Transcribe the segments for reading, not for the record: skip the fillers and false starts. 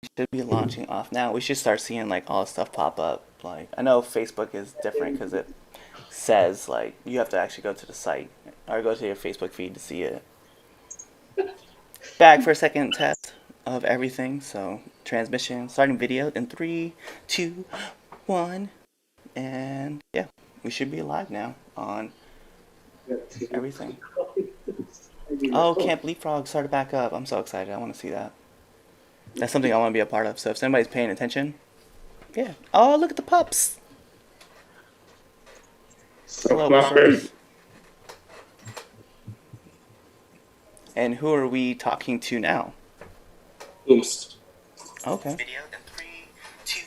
should be launching off now. We should start seeing like all the stuff pop up. Like I know Facebook is different because it says like you have to actually go to the site or go to your Facebook feed to see it. Back for a second test of everything. So transmission starting video in three, two, one, and yeah, we should be live now on everything. Oh, Camp Leapfrog started back up. I'm so excited. I want to see that. That's something I want to be a part of. So if somebody's paying attention, yeah. Oh, look at the pups. So Hello, fluffy. pups. And who are we talking to now? Oops. Okay. Video in three, two,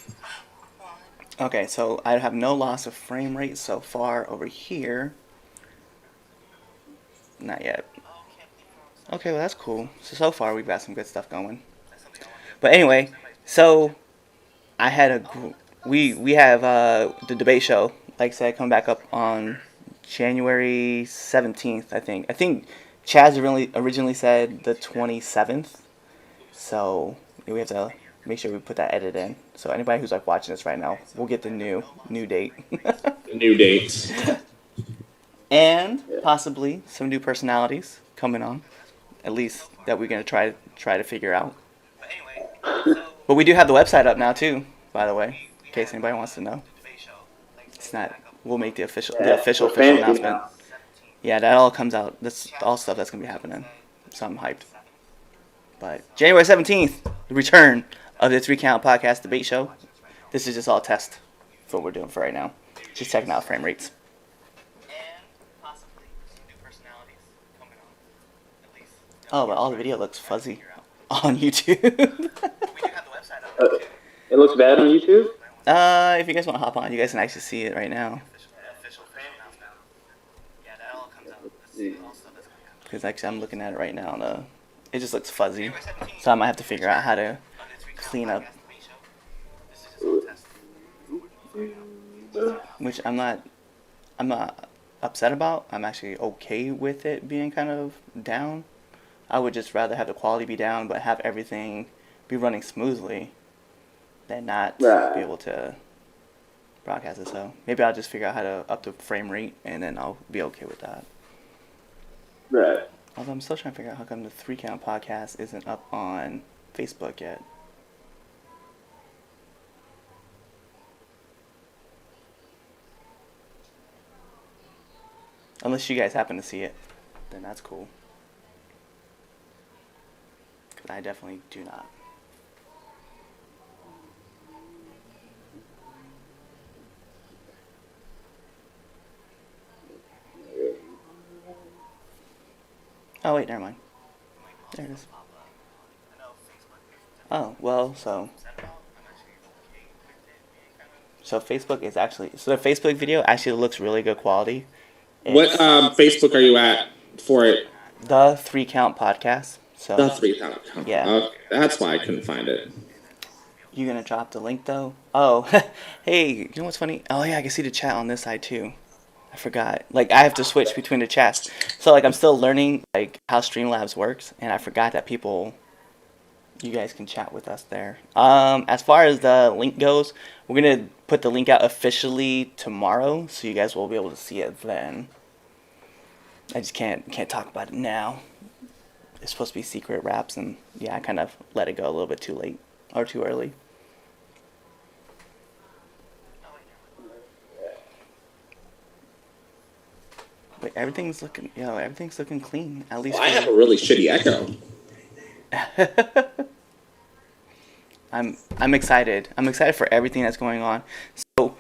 one. Okay, so I have no loss of frame rate so far over here. Not yet. Okay, well that's cool. So far we've got some good stuff going. But anyway, so I had we have the debate show, like I said, coming back up on January 17th, I think. I think Chaz originally said the 27th. So we have to make sure we put that edit in. So anybody who's like watching this right now, we'll get the new date. New dates. And possibly some new personalities coming on. At least that we're gonna try to figure out. But we do have the website up now too, by the way, in case anybody wants to know. It's not. We'll make the official announcement. Yeah, that all comes out. That's all stuff that's gonna be happening. So I'm hyped. But January 17th, the return of the Three Count Podcast Debate Show. This is just all test for what we're doing for right now. Just checking out frame rates. Oh, but all the video looks fuzzy on YouTube. It looks bad on YouTube? If you guys want to hop on, you guys can actually see it right now. Because actually I'm looking at it right now and it just looks fuzzy. So I might have to figure out how to clean up. Which I'm not upset about. I'm actually okay with it being kind of down. I would just rather have the quality be down but have everything be running smoothly than not be able to broadcast it. So maybe I'll just figure out how to up the frame rate and then I'll be okay with that. Right. Although I'm still trying to figure out how come the Three Count Podcast isn't up on Facebook yet. Unless you guys happen to see it, then that's cool. Because I definitely do not. Oh wait, never mind. There it is. Oh, well, so Facebook is actually, so the Facebook video actually looks really good quality. What Facebook are you at for it? The Three Count Podcast. So The Three Count. Yeah. Okay, that's why I couldn't find it. You gonna drop the link though? Oh, hey, you know what's funny? Oh yeah, I can see the chat on this side too. I forgot. Like I have to switch between the chats. So like I'm still learning like how Streamlabs works, and I forgot that you guys can chat with us there. As far as the link goes, we're gonna put the link out officially tomorrow, so you guys will be able to see it then. I just can't talk about it now. It's supposed to be secret wraps, and yeah, I kind of let it go a little bit too late or too early. But everything's looking clean. At least Well, I have a really shitty echo. I'm excited. I'm excited for everything that's going on. So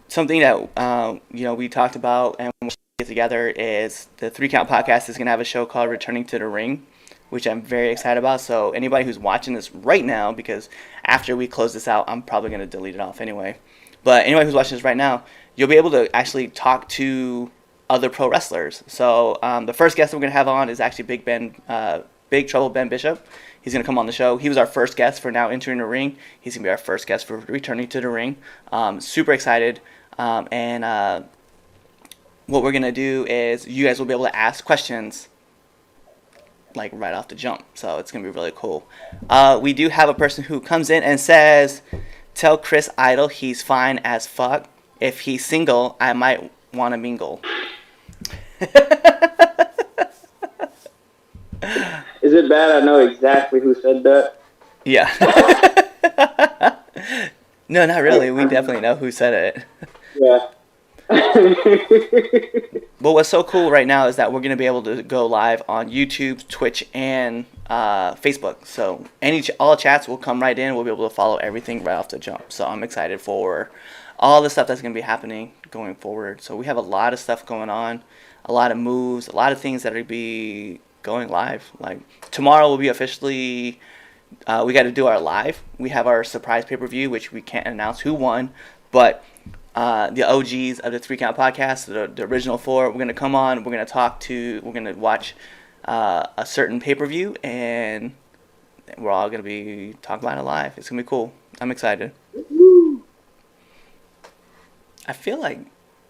something that we talked about and we'll get together is the Three Count Podcast is gonna have a show called Returning to the Ring, which I'm very excited about. So anybody who's watching this right now, because after we close this out, I'm probably gonna delete it off anyway. But anybody who's watching this right now, you'll be able to actually talk to other pro wrestlers. So the first guest we're gonna have on is actually Big Trouble Ben Bishop. He's going to come on the show. He was our first guest for Now Entering the Ring. He's going to be our first guest for Returning to the Ring. Super excited. And what we're going to do is you guys will be able to ask questions like right off the jump. So it's gonna be really cool. We do have a person who comes in and says, "Tell Chris Idol he's fine as fuck. If he's single, I might want to mingle." Is it bad? I know exactly who said that. Yeah. No, not really. We definitely know who said it. Yeah. But what's so cool right now is that we're going to be able to go live on YouTube, Twitch, and Facebook. So all chats will come right in. We'll be able to follow everything right off the jump. So I'm excited for all the stuff that's going to be happening going forward. So we have a lot of stuff going on, a lot of moves, a lot of things that are going to be going live. Like tomorrow will be officially, we got to do our live. We have our surprise pay-per-view, which we can't announce who won, but the OGs of the 3 Count Podcast, the original 4, we're going to come on, we're going to watch a certain pay-per-view, and we're all going to be talking about it live. It's going to be cool. I'm excited. I feel like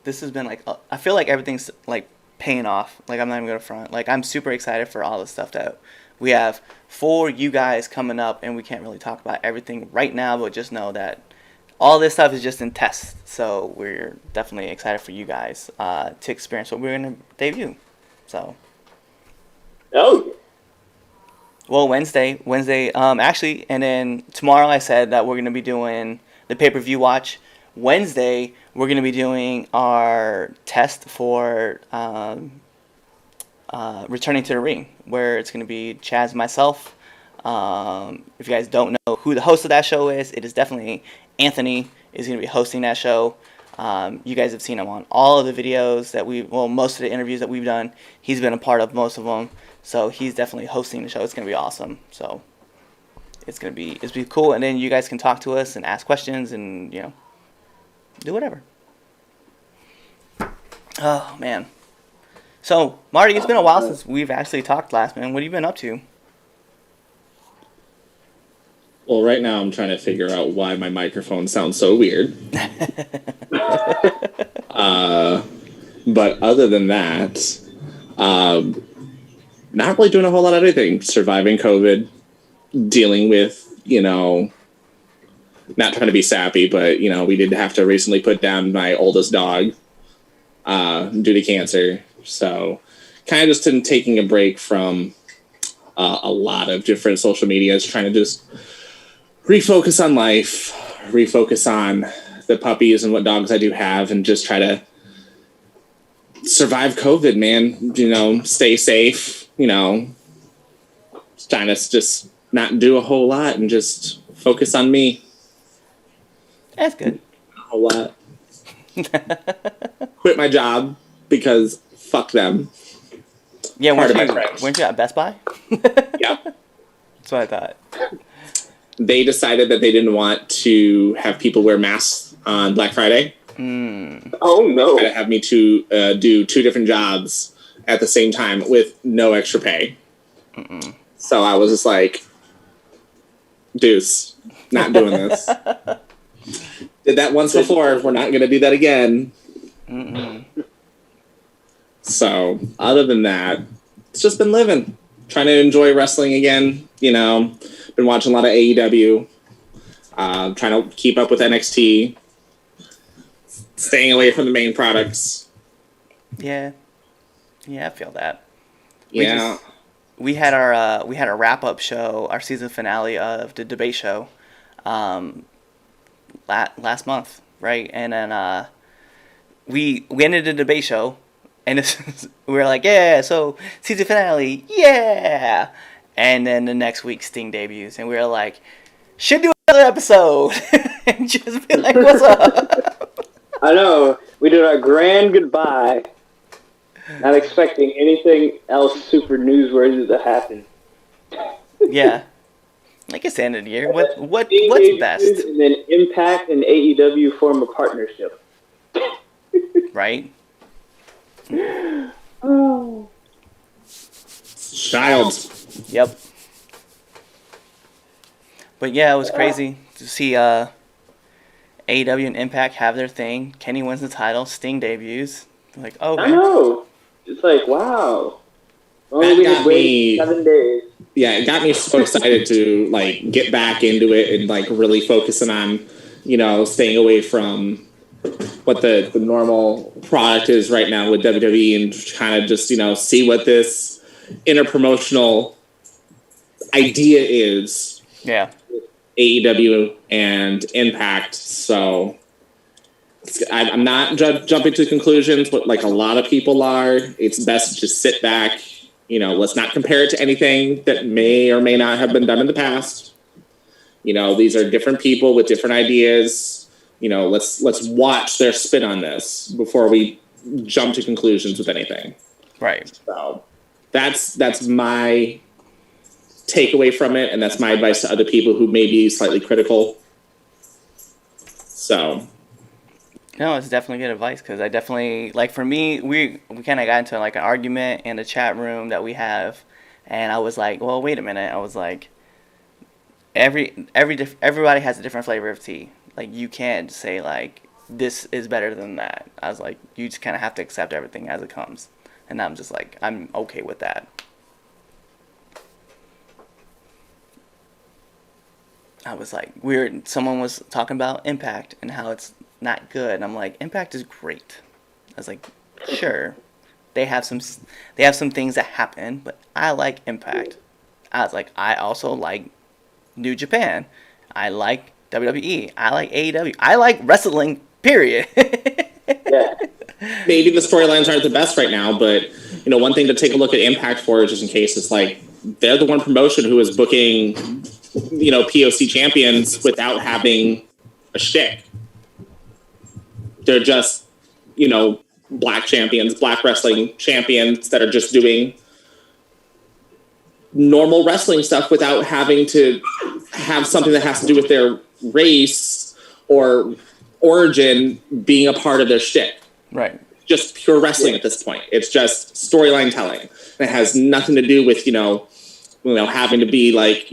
this has been like, I feel like everything's like paying off. Like, I'm not even going to front. Like, I'm super excited for all the stuff that we have for you guys coming up, and we can't really talk about everything right now, but just know that all this stuff is just in test, so we're definitely excited for you guys to experience what we're going to debut. So, Oh. well, Wednesday, actually, and then tomorrow I said that we're going to be doing the pay-per-view watch. Wednesday, we're going to be doing our test for Returning to the Ring, where it's going to be Chaz and myself. If you guys don't know who the host of that show is, it is definitely Anthony is going to be hosting that show. You guys have seen him on all of the videos that most of the interviews that we've done. He's been a part of most of them. So he's definitely hosting the show. It's going to be awesome. So it's going to be cool. And then you guys can talk to us and ask questions and, do whatever. Oh, man. So, Marty, it's been a while since we've actually talked last, man. What have you been up to? Well, right now I'm trying to figure out why my microphone sounds so weird. But other than that, not really doing a whole lot of anything. Surviving COVID, dealing with, not trying to be sappy, but, we did have to recently put down my oldest dog due to cancer. So kind of just taking a break from a lot of different social medias, trying to just refocus on life, refocus on the puppies and what dogs I do have, and just try to survive COVID, man. Stay safe, trying to just not do a whole lot and just focus on me. That's good. A whole lot. Quit my job because fuck them. Yeah, weren't my you friends. at Best Buy? Yeah. That's what I thought. They decided that they didn't want to have people wear masks on Black Friday. Oh, no. They have me to do 2 different jobs at the same time with no extra pay. So I was just like, deuce, not doing this. Did that once before. We're not going to do that again. So other than that, it's just been living. Trying to enjoy wrestling again. Been watching a lot of AEW. Trying to keep up with NXT. Staying away from the main products. Yeah, I feel that. Yeah. We had our wrap up show, our season finale of the debate show, last month, right? And then we ended the debate show, and we were like, yeah, so season finale, yeah. And then the next week, Sting debuts, and we were like, should do another episode, and just be like, what's up? I know. We did our grand goodbye, not expecting anything else super newsworthy to happen. Yeah. Like it's the end of the year. What's best? And then Impact and AEW form a partnership. Right? Oh. Child. Yep. But yeah, it was crazy to see AEW and Impact have their thing. Kenny wins the title. Sting debuts. Like, oh, I know. It's like, wow. Only we got could wait me- 7 days. Yeah, it got me so excited to like get back into it and like really focusing on, staying away from what the normal product is right now with WWE and kind of just, see what this interpromotional idea is. Yeah. AEW and Impact. So I'm not jumping to conclusions, but like a lot of people are. It's best to just sit back. Let's not compare it to anything that may or may not have been done in the past. These are different people with different ideas. Let's watch their spin on this before we jump to conclusions with anything. Right. So that's my takeaway from it, and that's my advice to other people who may be slightly critical. So. No, it's definitely good advice because I definitely, like, for me, we kind of got into like an argument in the chat room that we have, and I was like, well, wait a minute. I was like, everybody has a different flavor of tea. Like, you can't say like this is better than that. I was like, you just kind of have to accept everything as it comes, and I'm just like, I'm okay with that. I was like, someone was talking about Impact and how it's not good, and I'm like, Impact is great. I was like, sure, they have some things that happen, but I like Impact. I was like, I also like New Japan. I like WWE. I like AEW. I like wrestling, period. Yeah. Maybe the storylines aren't the best right now, but one thing to take a look at Impact for, just in case, it's like they're the one promotion who is booking POC champions without having a shtick. They're just, black champions, black wrestling champions that are just doing normal wrestling stuff without having to have something that has to do with their race or origin being a part of their shtick. Right. Just pure wrestling at this point. It's just storyline telling. And it has nothing to do with, having to be like,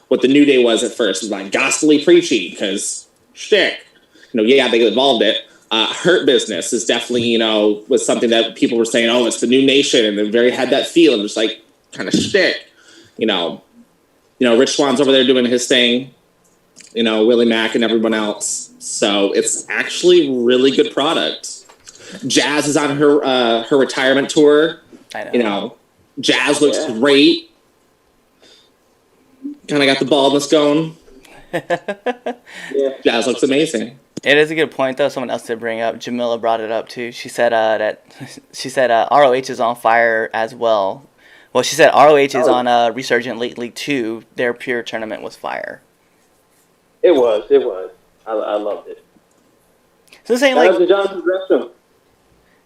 what the New Day was at first. It was like gospel-y preachy because shtick. They evolved it. Hurt Business is definitely, was something that people were saying, oh, it's the new nation, and it very had that feel, and just like kind of shtick. Rich Swan's over there doing his thing, Willie Mack and everyone else. So it's actually really good product. Jazz is on her retirement tour. I know. Jazz looks great. Kind of got the baldness going. Yeah. Jazz looks amazing. It is a good point, though. Someone else did bring up. Jamila brought it up too. She said ROH is on fire as well. Well, she said ROH is on Resurgent lately too. Their pure tournament was fire. It was. I loved it. So I'm saying, Shout out like, to Jonathan Gresham.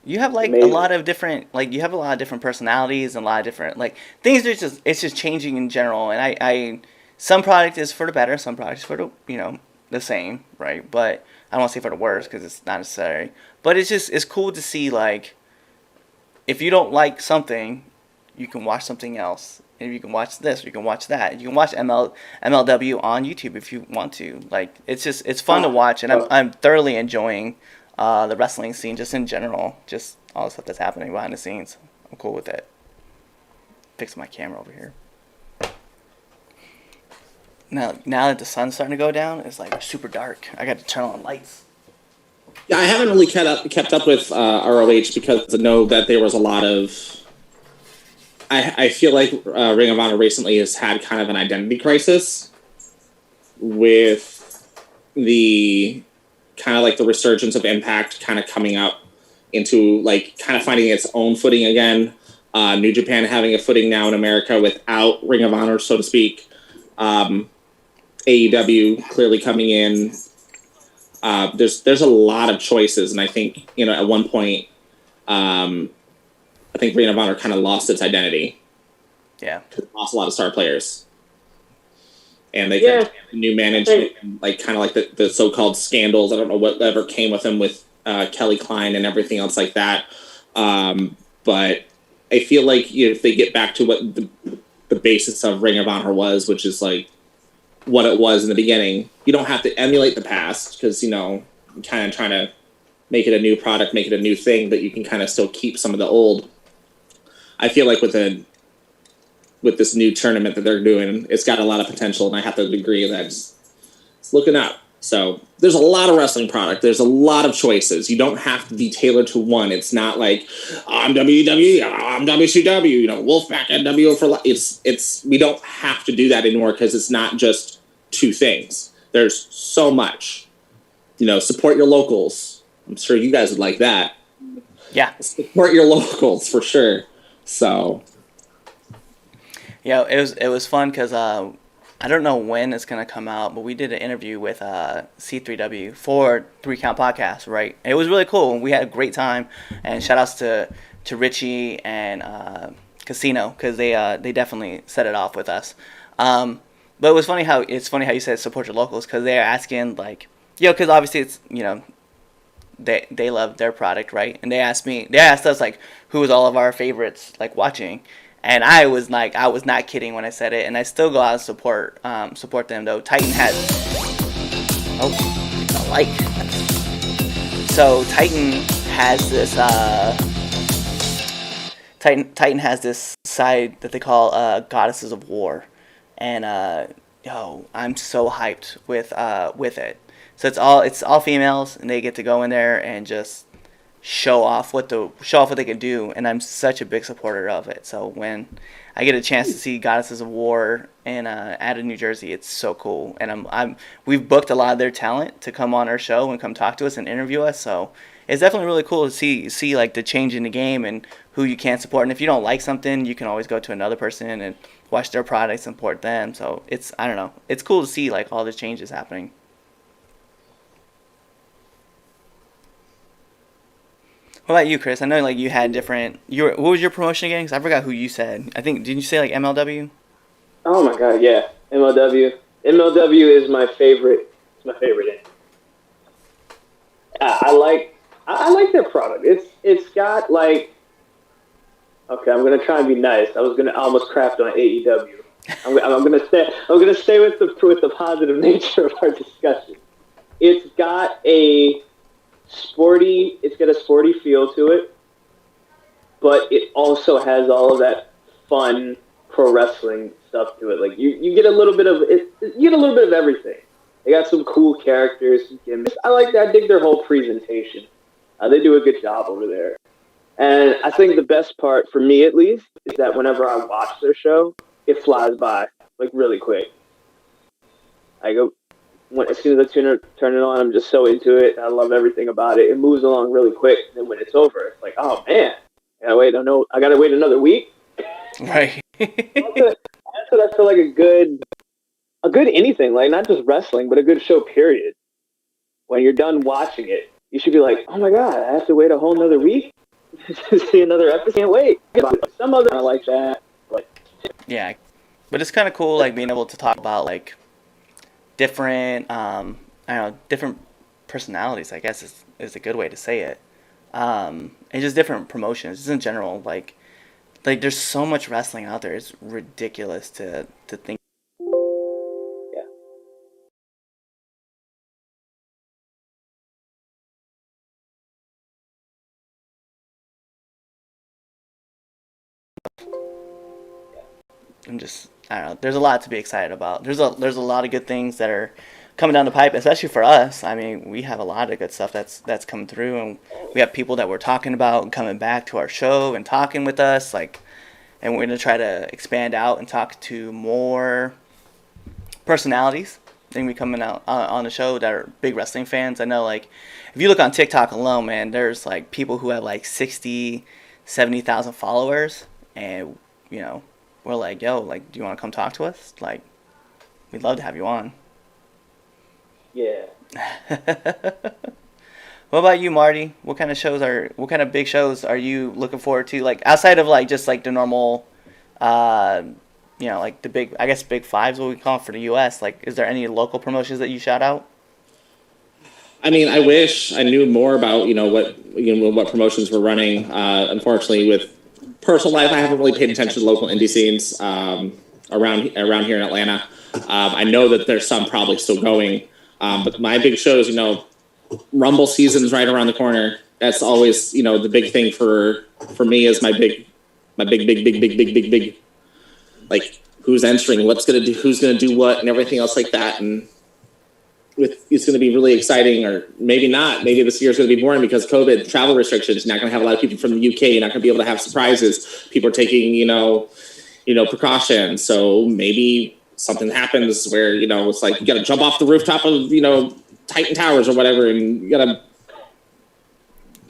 you have like Amazing. a lot of different personalities and a lot of different like things. It's just changing in general, and I some product is for the better, some product is for the the same, right? But I don't want to say for the worse because it's not necessary. But it's cool to see, like, if you don't like something, you can watch something else. And you can watch this, or you can watch that. You can watch MLW on YouTube if you want to. Like, it's fun to watch, and I'm thoroughly enjoying the wrestling scene just in general, just all the stuff that's happening behind the scenes. I'm cool with it. Fix my camera over here. Now that the sun's starting to go down, it's like super dark. I got to turn on lights. Yeah, I haven't really kept up with ROH because I know that there was a lot of. I feel like Ring of Honor recently has had kind of an identity crisis with the kind of like the resurgence of Impact kind of coming up into like kind of finding its own footing again. New Japan having a footing now in America without Ring of Honor, so to speak. AEW clearly coming in. There's a lot of choices, and I think at one point, I think Ring of Honor kind of lost its identity. Yeah, lost a lot of star players, and they kind of new management, and like kind of like the so-called scandals. I don't know whatever came with them with Kelly Klein and everything else like that. But I feel like if they get back to what the basis of Ring of Honor was, which is like what it was in the beginning, you don't have to emulate the past because kind of trying to make it a new product, make it a new thing, but you can kind of still keep some of the old. I feel like with a with this new tournament that they're doing. It's got a lot of potential, and I have to agree that it's looking up. So there's a lot of wrestling product. There's a lot of choices. You don't have to be tailored to one. It's not like I'm WWE, I'm WCW, you know, Wolfpack, NWO for life. It's we don't have to do that anymore because it's not just two things. There's so much. You know, support your locals. I'm sure you guys would like that. Yeah. Support your locals for sure. So. Yeah, it was fun because I don't know when it's gonna come out, but we did an interview with C3W for 3 Count Podcast, right? It was really cool. We had a great time, and shout outs to Richie and Casino because they definitely set it off with us. But it was funny how you said support your locals because they're asking like, because obviously it's they love their product, right? And they asked us like who was all of our favorites like watching. And I was not kidding when I said it, and I still go out and support them though. Titan has, so Titan has this Titan has this side that they call Goddesses of War, and I'm so hyped with it. So it's all females, and they get to go in there and just show off what they can do, and I'm such a big supporter of it. So when I get a chance to see Goddesses of War in Adden, New Jersey, it's so cool. And we've booked a lot of their talent to come on our show and come talk to us and interview us. So it's definitely really cool to see like the change in the game and who you can support. And if you don't like something, you can always go to another person and watch their products and support them. So I don't know, it's cool to see like all the changes happening. What about you, Chris? I know like you had different. What was your promotion again? 'Cause I forgot who you said. I think didn't you say like MLW? Oh my god, yeah, MLW. MLW is my favorite. It's my favorite. I like their product. It's got like. Okay, I'm gonna try and be nice. I almost crapped on AEW. I'm gonna stay with the positive nature of our discussion. It's got a sporty feel to it, but it also has all of that fun pro wrestling stuff to it. Like you get a little bit of it. You get a little bit of everything. They got some cool characters, some gimmicks. I like that. I dig their whole presentation. They do a good job over there. And I think the best part, for me at least, is that whenever I watch their show, it flies by like really quick. As soon as I turn it on, I'm just so into it. I love everything about it. It moves along really quick. And then when it's over, it's like, oh man, I gotta wait another week. Right. That's what I feel like a good anything, like not just wrestling, but a good show. Period. When you're done watching it, you should be like, oh my god, I have to wait a whole another week to see another episode. Can't wait. Some other like that. Yeah, but it's kind of cool, like being able to talk about like different, different personalities, I guess is a good way to say it. And just different promotions, just in general. Like there's so much wrestling out there. It's ridiculous to think. Yeah. And just I don't know. There's a lot to be excited about. There's a lot of good things that are coming down the pipe, especially for us. I mean, we have a lot of good stuff that's come through, and we have people that we're talking about coming back to our show and talking with us. And we're gonna try to expand out and talk to more personalities. Then we coming out on the show that are big wrestling fans. I know, like, if you look on TikTok alone, man, there's like people who have like 60, 70,000 followers, and we're like, yo, like, do you want to come talk to us? Like, we'd love to have you on. Yeah. What about you, Marty? What kind of big shows are you looking forward to? Like, outside of like just like the normal, like the big fives, what we call it for the U.S. Like, is there any local promotions that you shout out? I mean, I wish I knew more about what promotions we're running. Unfortunately, with personal life, I haven't really paid attention to local indie scenes around here in Atlanta. I know that there's some probably still going, but my big shows, Rumble season's right around the corner. That's always the big thing for me is my big like who's entering, who's gonna do what, and everything else like that. And it's going to be really exciting, or maybe not. Maybe this year is going to be boring because COVID, travel restrictions. You're not going to have a lot of people from the UK. You're not going to be able to have surprises. People are taking, precautions. So maybe something happens where, it's like you got to jump off the rooftop of, Titan Towers or whatever, and you got to,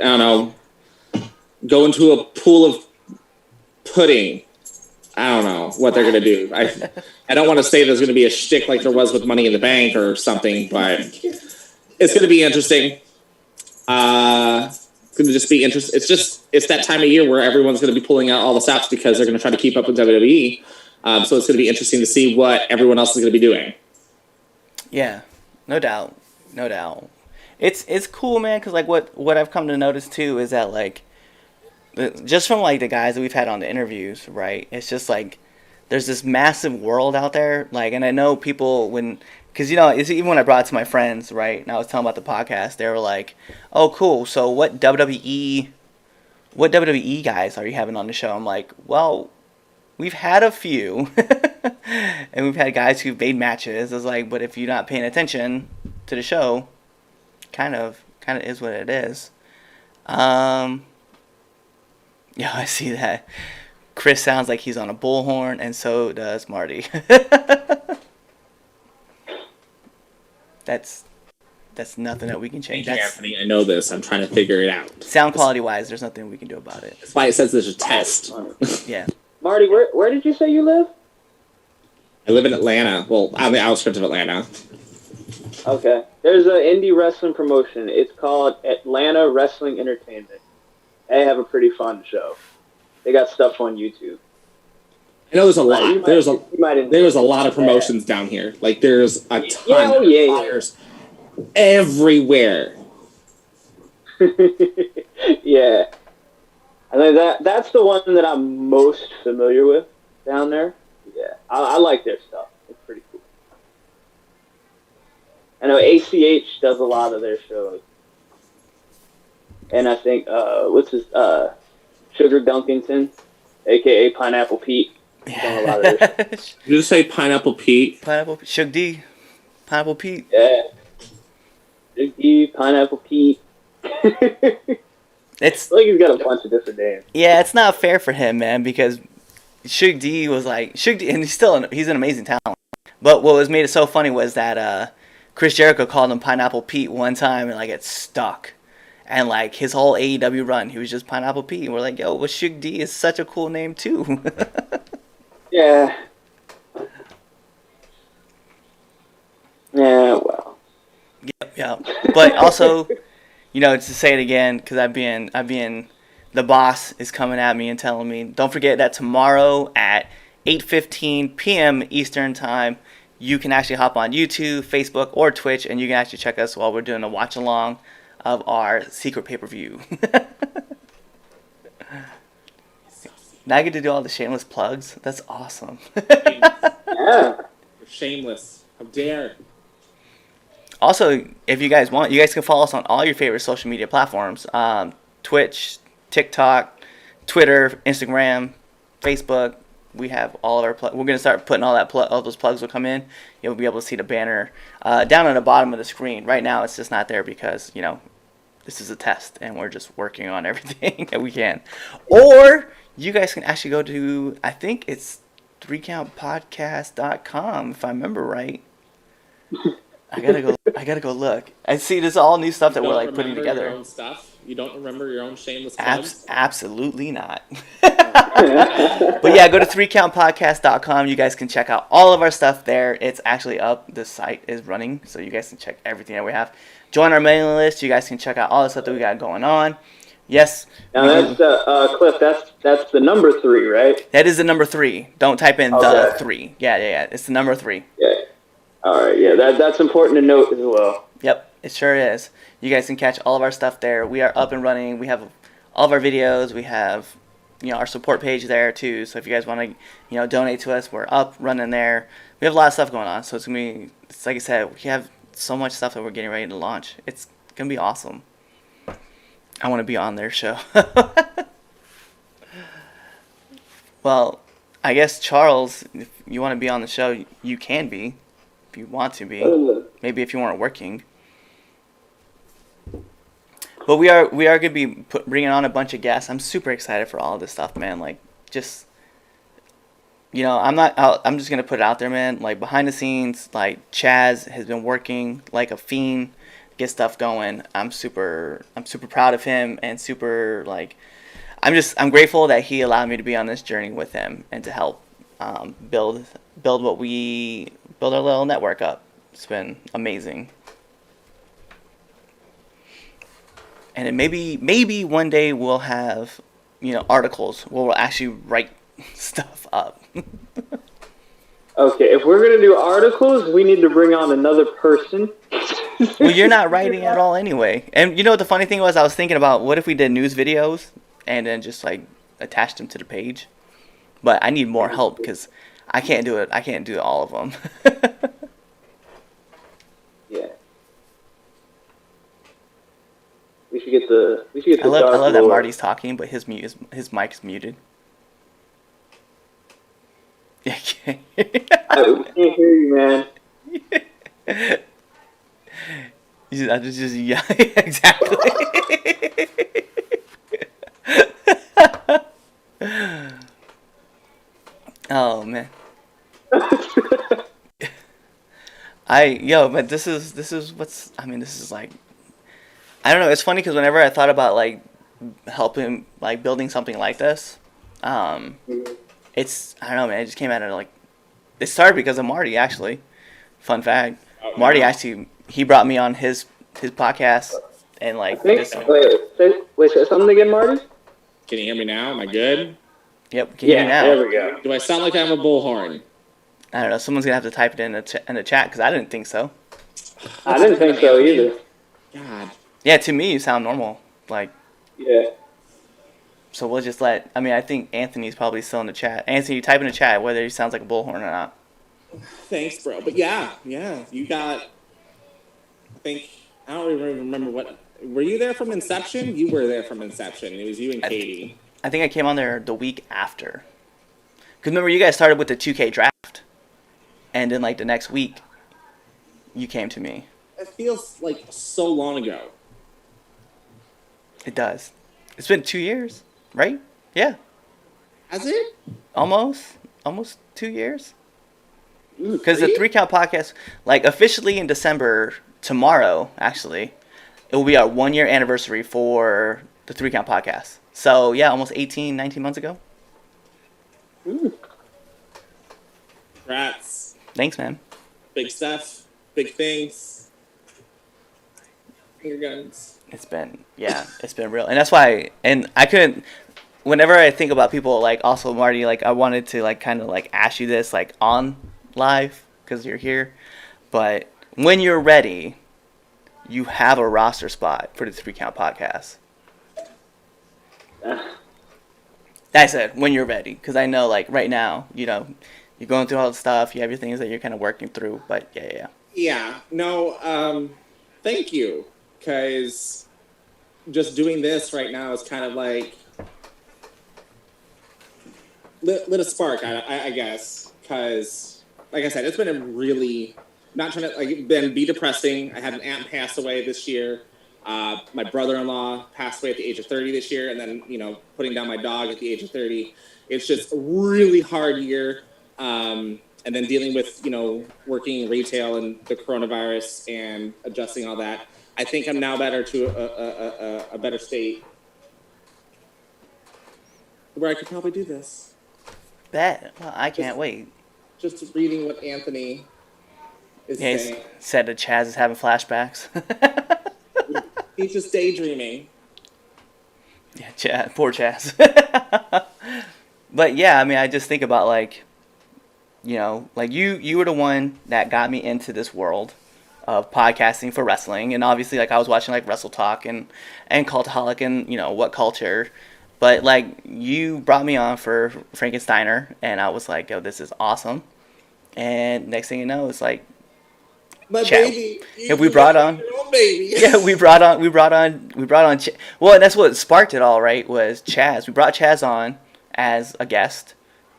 I don't know, go into a pool of pudding. I don't know what they're going to do. I don't want to say there's going to be a shtick like there was with Money in the Bank or something, but it's going to be interesting. It's going to just be interesting. It's that time of year where everyone's going to be pulling out all the stops because they're going to try to keep up with WWE. So it's going to be interesting to see what everyone else is going to be doing. Yeah, no doubt. It's cool, man, because like what I've come to notice too is that like, just from like the guys that we've had on the interviews, right? It's just like there's this massive world out there, like, and I know people because it's even when I brought it to my friends, right? And I was telling them about the podcast, they were like, "Oh, cool. So what WWE guys are you having on the show?" I'm like, "Well, we've had a few, and we've had guys who've made matches." It's like, but if you're not paying attention to the show, kind of is what it is. Yeah, I see that. Chris sounds like he's on a bullhorn, and so does Marty. That's nothing that we can change. Thank you, Anthony. I know this. I'm trying to figure it out. Sound quality wise, there's nothing we can do about it. That's why it says there's a test. Yeah. Marty, where did you say you live? I live in Atlanta. Well, on the outskirts of Atlanta. Okay. There's an indie wrestling promotion. It's called Atlanta Wrestling Entertainment. They have a pretty fun show. They got stuff on YouTube. I know there's a lot. There's a lot of promotions down here. Like there's a ton of flyers everywhere. Yeah. I think that's the one that I'm most familiar with down there. Yeah. I like their stuff. It's pretty cool. I know ACH does a lot of their shows. And I think, Sugar Dunkinson, a.k.a. Pineapple Pete. Yeah. A lot of their Did you say Pineapple Pete? Shug D. Pineapple Pete. Yeah. Sugar D, Pineapple Pete. It's I think he's got a bunch of different names. Yeah, it's not fair for him, man, because Shug D was like Shug D, and he's an amazing talent. But what was made it so funny was that Chris Jericho called him Pineapple Pete one time, and like it stuck. And like his whole AEW run, he was just Pineapple Pete. And we're like, yo, but Shug D is such a cool name too. Yeah. Yeah, well. Yeah. But also, to say it again, because I'm being the boss is coming at me and telling me, don't forget that tomorrow at 8:15 p.m. Eastern Time, you can actually hop on YouTube, Facebook, or Twitch, and you can actually check us while we're doing a watch along of our secret pay-per-view. Now I get to do all the shameless plugs. That's awesome. Yeah. Shameless. How dare. Also, if you guys want, you guys can follow us on all your favorite social media platforms. Twitch, TikTok, Twitter, Instagram, Facebook. We have all of our we're going to start putting all those plugs will come in. You'll be able to see the banner down on the bottom of the screen. Right now, it's just not there because, this is a test, and we're just working on everything that we can. Or you guys can actually go to, I think it's 3countpodcast.com, if I remember right. I gotta go look. I see this all new stuff that we're like putting together. Your own stuff? You don't remember your own shameless plugs? Absolutely not. But yeah, go to 3countpodcast.com. You guys can check out all of our stuff there. It's actually up. The site is running, so you guys can check everything that we have. Join our mailing list. You guys can check out all the stuff that we got going on. Yes. Now that's Cliff. That's the number 3, right? That is the number 3. Don't type in the 3. Yeah. It's the number 3. Yeah. All right. Yeah, that's important to note as well. Yep, it sure is. You guys can catch all of our stuff there. We are up and running. We have all of our videos. We have, our support page there too. So if you guys want to, donate to us, we're up, running there. We have a lot of stuff going on. So it's like I said, we have so much stuff that we're getting ready to launch. It's gonna be awesome. I want to be on their show. Well, I guess Charles, if you want to be on the show, you can be, if you want to be. Maybe if you weren't working. But we are gonna be bringing on a bunch of guests. I'm super excited for all of this stuff, man. Like, just, you know, I'm just gonna put it out there, man. Like, behind the scenes, like, Chaz has been working like a fiend, to get stuff going. I'm super proud of him, and super, like, I'm grateful that he allowed me to be on this journey with him and to help build our little network up. It's been amazing. And then maybe one day we'll have, you know, articles where we'll actually write stuff up. Okay, if we're gonna do articles, we need to bring on another person. Well, you're not writing at all anyway. And you know what the funny thing was? I was thinking about, what if we did news videos and then just like attached them to the page? But I need more help because I can't do it. I can't do all of them. Yeah. We should get the. I love Dark that Lord. Marty's talking, but his mic is muted. Yeah. We can't hear you, man. I just yeah, exactly. Oh man. But this is what's. I mean, this is like. I don't know. It's funny because whenever I thought about like helping, like building something like this, it's, I don't know, man. It just came out of like. It started because of Marty, actually. Fun fact. Oh, Marty wow. actually, he brought me on his podcast, and like this. Wait, say something again, Marty? Can you hear me now? Am I good? Yep. Can you hear me now? there we go. Do I sound like I'm a bullhorn? I don't know. Someone's gonna have to type it in the chat because I didn't think so. I didn't think so either. God. Yeah, to me you sound normal. Like, Yeah. so we'll just let. I mean, I think Anthony's probably still in the chat. Anthony, type in the chat whether he sounds like a bullhorn or not. Thanks, bro. But yeah, you got. I think I don't even remember what. Were you there from inception? You were there from inception. It was you and Katie. I think I came on there the week after. Because remember, you guys started with the 2K draft, and then like the next week, you came to me. It feels like so long ago. It does. It's been 2 years, right? Yeah, Has it? almost 2 years. Ooh, Because the 3 Count podcast, like officially in December, tomorrow actually, it will be our 1 year anniversary for the 3 Count podcast. So yeah, almost 18, 19 months ago. Congrats. Thanks, man. Big stuff. Big things. Finger guns. It's been real. And that's why, and I couldn't, whenever I think about people, like also Marty, like I wanted to like kind of like ask you this like on live because you're here. But when you're ready, you have a roster spot for the 3 Count podcast. I said when you're ready, because I know like right now, you know, you're going through all the stuff, you have your things that you're kind of working through, but yeah. Yeah. No. Thank you. Because just doing this right now is kind of like lit a spark. I guess. Because like I said, it's been a really not trying to like be depressing. I had an aunt pass away this year. My brother-in-law passed away at the age of 30 this year, and then, you know, putting down my dog at the age of 30. It's just a really hard year. And then dealing with, you know, working in retail and the coronavirus and adjusting all that. I think I'm now better to a better state where I could probably do this. Bet. Well, I can't wait. Just reading what Anthony is Yeah, saying. he said that Chaz is having flashbacks. He's just daydreaming. Yeah, Chaz, poor Chaz. But yeah, I mean, I just think about like, you know, like you were the one that got me into this world of podcasting for wrestling, and obviously like I was watching like Wrestle Talk and Cultaholic and, you know, What Culture, but like you brought me on for Frankensteiner, and I was like, yo, this is awesome. And next thing you know, it's like, My Chat. baby. If we brought on- Your own baby. yeah, we brought on well, and that's what sparked it all, right? Was Chaz. We brought Chaz on as a guest,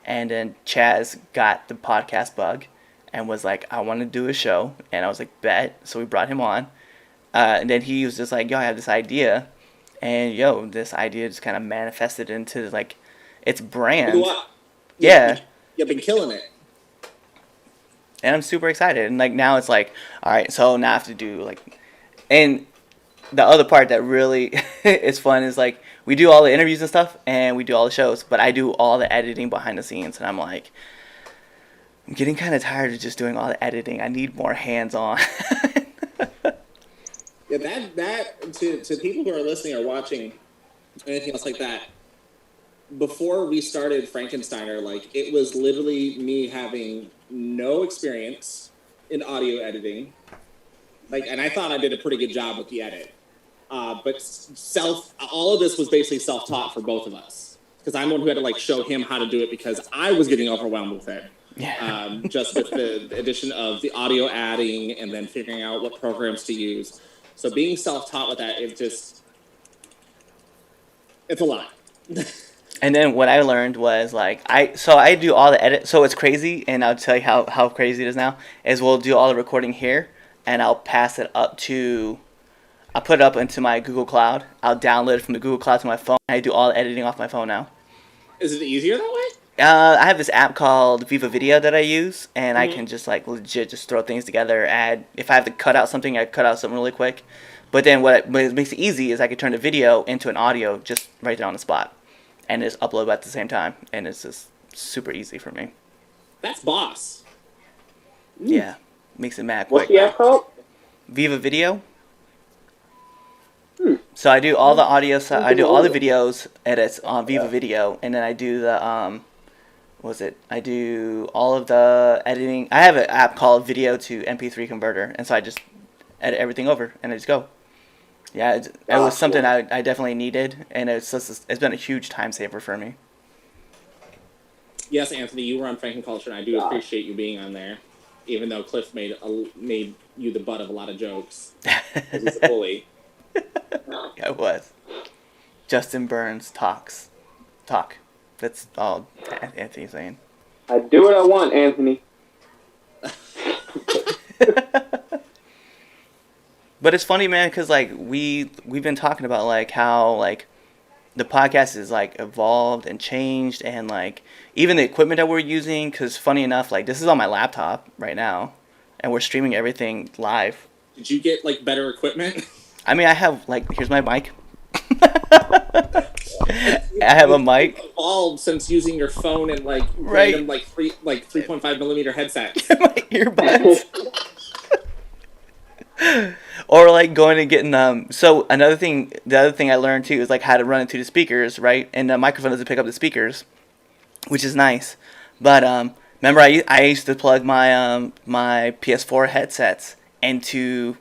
And then Chaz got the podcast bug and was like, I want to do a show. And I was like, bet. So we brought him on. And then he was just like, yo, I have this idea. And yo, this idea just kind of manifested into like its brand. What? Yeah. You've been killing it. And I'm super excited. And like now it's like, all right, so now I have to do like, and the other part that really is fun is like we do all the interviews and stuff and we do all the shows, but I do all the editing behind the scenes. And I'm like, I'm getting kind of tired of just doing all the editing. I need more hands on. Yeah, that to people who are listening or watching, anything else like that. Before we started Frankensteiner, like it was literally me having no experience in audio editing, like, and I thought I did a pretty good job with the edit. But all of this was basically self-taught for both of us because I'm the one who had to like show him how to do it because I was getting overwhelmed with it. Yeah. Just with the addition of the audio adding and then figuring out what programs to use. So being self-taught with that, it's a lot. And then what I learned was like I do all the edit. So it's crazy, and I'll tell you how crazy it is now. Is we'll do all the recording here, and I'll pass it up to. I'll put it up into my Google Cloud. I'll download it from the Google Cloud to my phone. I do all the editing off my phone now. Is it easier that way? I have this app called Viva Video that I use, and I can just like legit just throw things together. Add if I have to cut out something, I cut out something really quick. But then what makes it easy is I can turn the video into an audio just right there on the spot, and just upload at the same time, and it's just super easy for me. That's boss. Yeah, makes it mad What's quick. the app called? Viva Video. So I do all the audio, I do all the videos edits on Viva Video, and then I do the I do all of the editing. I have an app called Video to MP3 Converter, and so I just edit everything over, and I just go. Yeah, it was something I definitely needed, and it's been a huge time saver for me. Yes, Anthony, you were on Franken Culture, and I do appreciate you being on there, even though Cliff made you the butt of a lot of jokes. He's a bully. Yeah, it was. Justin Burns talk. That's all Anthony's saying. I do what I want, Anthony. But it's funny, man, because like we've been talking about like how like the podcast is like evolved and changed, and like even the equipment that we're using. Because funny enough, like this is on my laptop right now, and we're streaming everything live. Did you get like better equipment? I mean, I have like here's my mic. I have a mic. Evolved since using your phone and like random like 3.5 millimeter headsets. My earbuds. Or like going and getting so the other thing I learned too is like how to run into the speakers, right? And the microphone doesn't pick up the speakers, which is nice. But remember I used to plug my my PS4 headsets into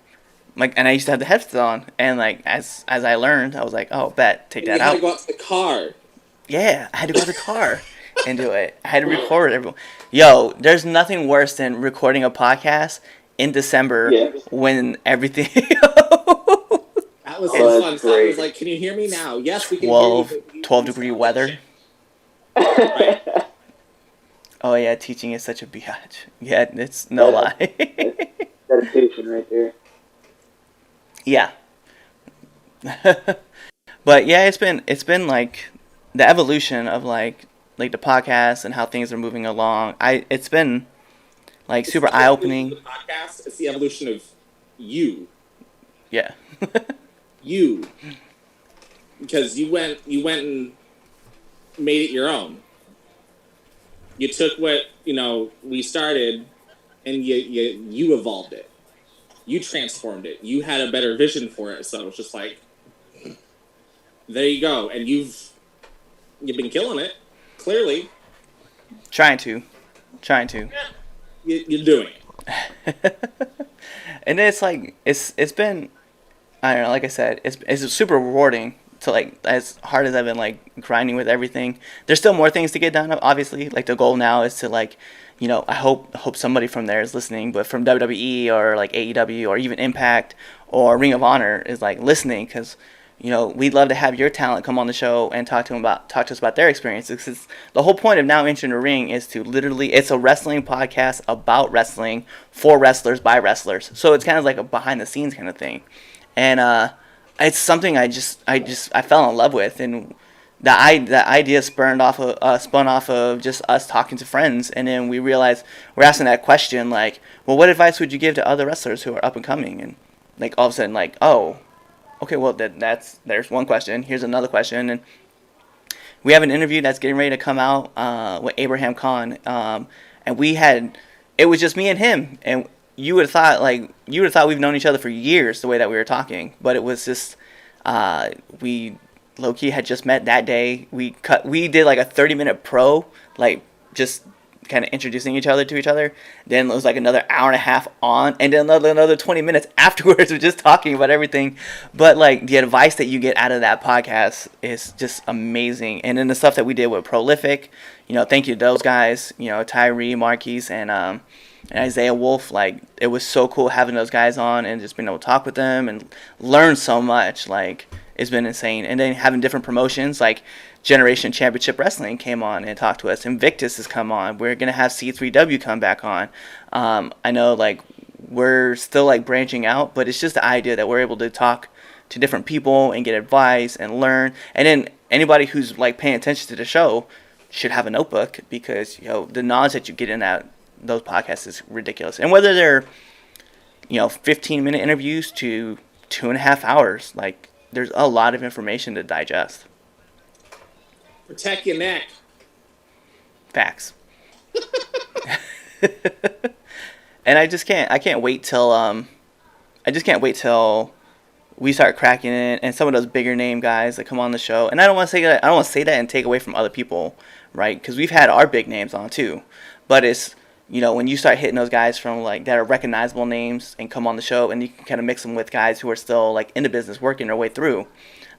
and I used to have the headset on, and like as I learned, I was like, oh, take that out. You had to go out to the car. Yeah, I had to go to the car and do it. I had to record everyone. Yo, there's nothing worse than recording a podcast in December when everything. That was so fun. So I was like, can you hear me now? Yes, we can hear you. 12-degree weather. Right. Oh, yeah, teaching is such a biatch. Yeah, it's no lie. Dedication right there. Yeah. But yeah, it's been like the evolution of like the podcast and how things are moving along. It's been like super eye-opening. The podcast, it's the evolution of you. Yeah. You. Because you went and made it your own. You took what, we started and you evolved it. You transformed it. You had a better vision for it. So it's just like, there you go. And you've been killing it, clearly. Trying to. You're doing it. And it's like it's been, I don't know, like I said, it's super rewarding to like, as hard as I've been like grinding with everything. There's still more things to get done, obviously. Like the goal now is to like, I hope somebody from there is listening, but from WWE or like AEW or even Impact or Ring of Honor is like listening, because we'd love to have your talent come on the show and talk to us about their experiences. 'Cause the whole point of Now Entering the Ring is to literally, it's a wrestling podcast about wrestling for wrestlers by wrestlers. So it's kind of like a behind the scenes kind of thing, and it's something I fell in love with, and the idea spun off of just us talking to friends, and then we realized we're asking that question like, well, what advice would you give to other wrestlers who are up and coming, and like all of a sudden like, oh. Okay, well, there's one question. Here's another question. And we have an interview that's getting ready to come out with Abraham Khan. And it was just me and him. And you would have thought we've known each other for years the way that we were talking. But it was just, we low-key had just met that day. We did like a 30-minute pro, like just kind of introducing each other to each other. Then it was like another hour and a half on, and then another 20 minutes afterwards of just talking about everything. But like the advice that you get out of that podcast is just amazing. And then the stuff that we did with Prolific, thank you to those guys, Tyree, Marquise, and Isaiah Wolf. Like, it was so cool having those guys on and just being able to talk with them and learn so much. Like, it's been insane. And then having different promotions like Generation Championship Wrestling came on and talked to us. Invictus has come on. We're going to have C3W come back on. I know, like, we're still, like, branching out, but it's just the idea that we're able to talk to different people and get advice and learn. And then anybody who's, like, paying attention to the show should have a notebook, because, the knowledge that you get in those podcasts is ridiculous. And whether they're, 15-minute interviews to 2.5 hours, like, there's a lot of information to digest. Protect your neck. Facts. And I can't wait till we start cracking it, and some of those bigger name guys that come on the show. And I don't want to say that and take away from other people, right? Because we've had our big names on too. But it's, when you start hitting those guys from like that are recognizable names and come on the show, and you can kind of mix them with guys who are still like in the business working their way through.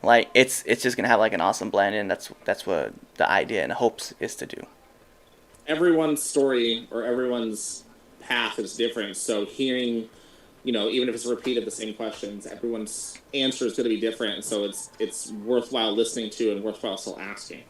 Like, it's just gonna have like an awesome blend, and that's what the idea and the hopes is to do. Everyone's story or everyone's path is different, so hearing, even if it's a repeat of the same questions, everyone's answer is going to be different, so it's worthwhile listening to and worthwhile still asking.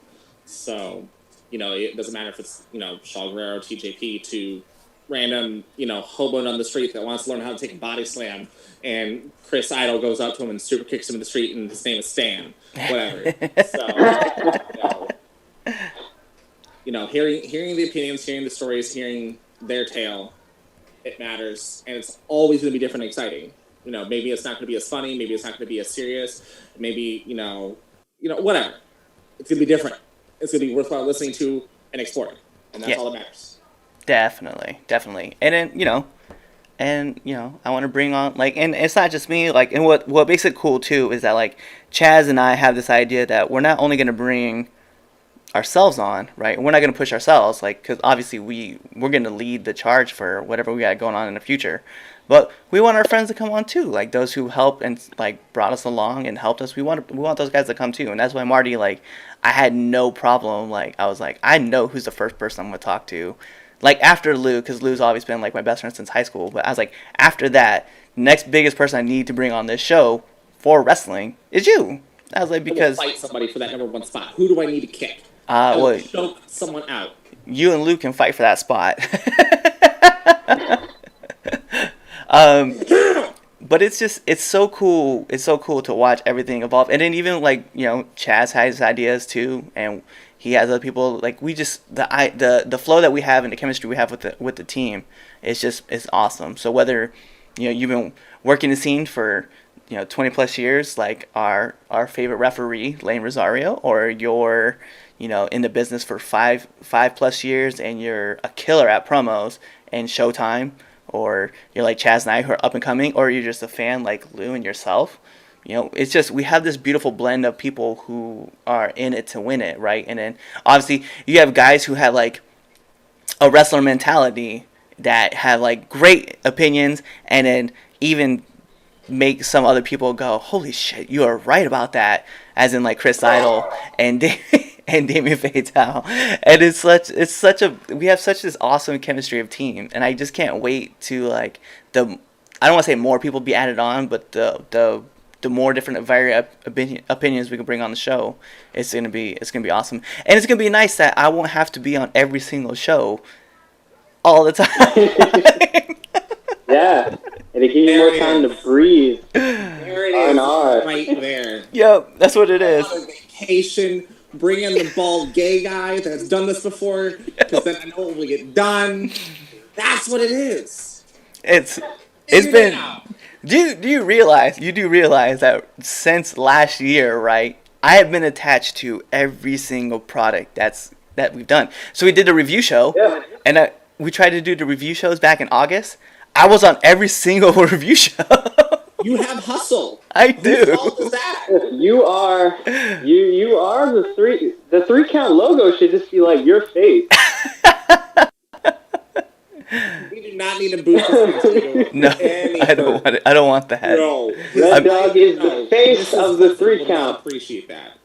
So, it doesn't matter if it's, Shaw Guerrero, TJP, to random, hobo on the street that wants to learn how to take a body slam, and Chris Idol goes up to him and super kicks him in the street, and his name is Stan. Whatever. So, hearing the opinions, hearing the stories, hearing their tale, it matters, and it's always going to be different and exciting. Maybe it's not going to be as funny, maybe it's not going to be as serious, maybe, whatever. It's going to be different. It's going to be worthwhile listening to and exploring, and that's all that matters. Definitely. And then, I want to bring on, like, and it's not just me, like, and what makes it cool, too, is that, like, Chaz and I have this idea that we're not only going to bring ourselves on, right? We're not going to push ourselves, like, because obviously we're going to lead the charge for whatever we got going on in the future. But we want our friends to come on, too, like, those who helped and, like, brought us along and helped us. We want those guys to come, too. And that's why Marty, like, I had no problem, like, I was like, I know who's the first person I'm going to talk to. Like, after Lou, because Lou's always been, like, my best friend since high school. But I was like, after that, next biggest person I need to bring on this show for wrestling is you. I was like, because... fight somebody for that number one spot. Who do I need to kick? Well, choke someone out. You and Lou can fight for that spot. But it's so cool. It's so cool to watch everything evolve. And then even, like, Chaz has ideas, too. And he has other people, like, we just, the flow that we have and the chemistry we have with the team it's awesome. So whether, you've been working the scene for, 20 plus years, like our favorite referee, Lane Rosario, or you're, in the business for five plus years and you're a killer at promos and Showtime, or you're like Chaz and I who are up and coming, or you're just a fan like Lou and yourself. It's just, we have this beautiful blend of people who are in it to win it, right? And then, obviously, you have guys who have, like, a wrestler mentality that have, like, great opinions, and then even make some other people go, holy shit, you are right about that, as in, like, Chris Idol and Damien Fatal. And we have such this awesome chemistry of team, and I just can't wait to, like, I don't want to say more people be added on, but the the more different opinions we can bring on the show, it's gonna be awesome, and it's gonna be nice that I won't have to be on every single show all the time. Yeah, and it gives you more time to breathe. There it R&R. is, right there. Yep, that's what it is. On vacation, bring in the bald gay guy that's done this before, because then I know it will get done. That's what it is. It's Figure it been. out. Do you realize that since last year, right? I have been attached to every single product that we've done. So we did the review show, Yeah. and we tried to do the review shows back in August. I was on every single review show. You have hustle. I do. Whose fault is that? You are the 3 count logo should just be like your face. We do not need a boost. to No, any I don't want it. I don't want that. No. Red Dog is the face of the 3 count. Appreciate that.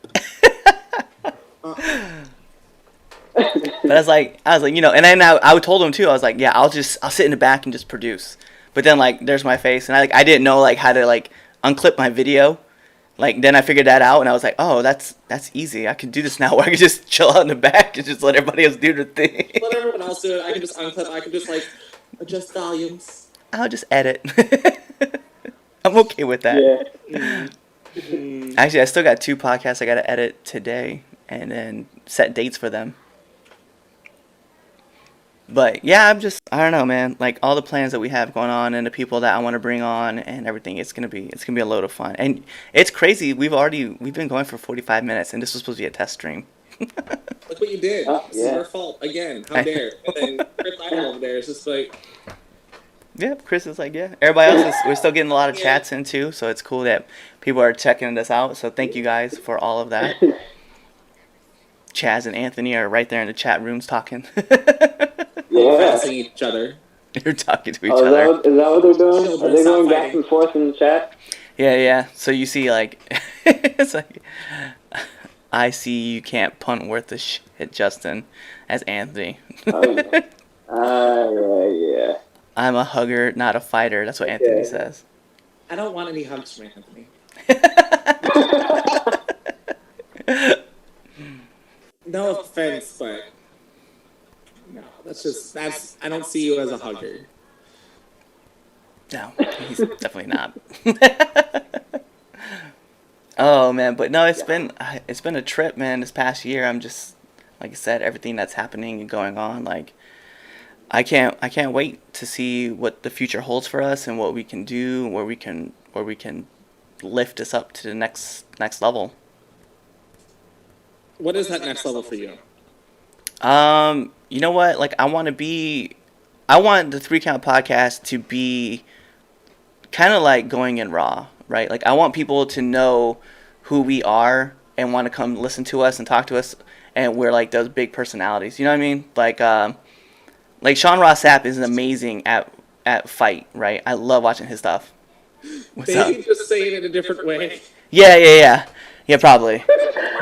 But I was like, and then I told him too. I was like, yeah, I'll sit in the back and just produce. But then like, there's my face, and I didn't know like how to like unclip my video. Like then I figured that out, and I was like, oh, that's easy. I can do this now, where I can just chill out in the back and just let everybody else do their thing. Let everyone else do it. I can just unclip. I can just like adjust volumes. I'll just edit. I'm okay with that. Yeah. Actually, I still got 2 podcasts I got to edit today, and then set dates for them. But yeah, I don't know, man. Like all the plans that we have going on and the people that I want to bring on and everything, it's gonna be a load of fun. And it's crazy. We've been going for 45 minutes, and this was supposed to be a test stream. Look what you did. This is your fault again. How dare? And then Chris Idol over there is just like. Yeah, Chris is like, yeah. Everybody else we're still getting a lot of chats in too, so it's cool that people are checking this out. So thank you guys for all of that. Chaz and Anthony are right there in the chat rooms talking. Yeah. Each other. They're talking to each other. Is that what they're doing? Are they going back and forth in the chat? Yeah. So you see, like, it's like, I see you can't punt worth the shit, Justin, as Anthony. Yeah. I'm a hugger, not a fighter. That's what Anthony says. I don't want any hugs from Anthony. No offense, but no, that's I don't see you as a hugger. No, he's definitely not. Oh man, but no, it's been a trip, man. This past year, I'm just, like I said, everything that's happening and going on. Like, I can't wait to see what the future holds for us and what we can do, where we can lift us up to the next level. What is that next level for you? You know what? Like, I want the 3 Count podcast to be kind of like Going in Raw, right? Like, I want people to know who we are and want to come listen to us and talk to us, and we're like those big personalities. You know what I mean? Like Sean Ross Sapp is amazing at fight, right? I love watching his stuff. What's up? Maybe just say it in a different way. Yeah, probably.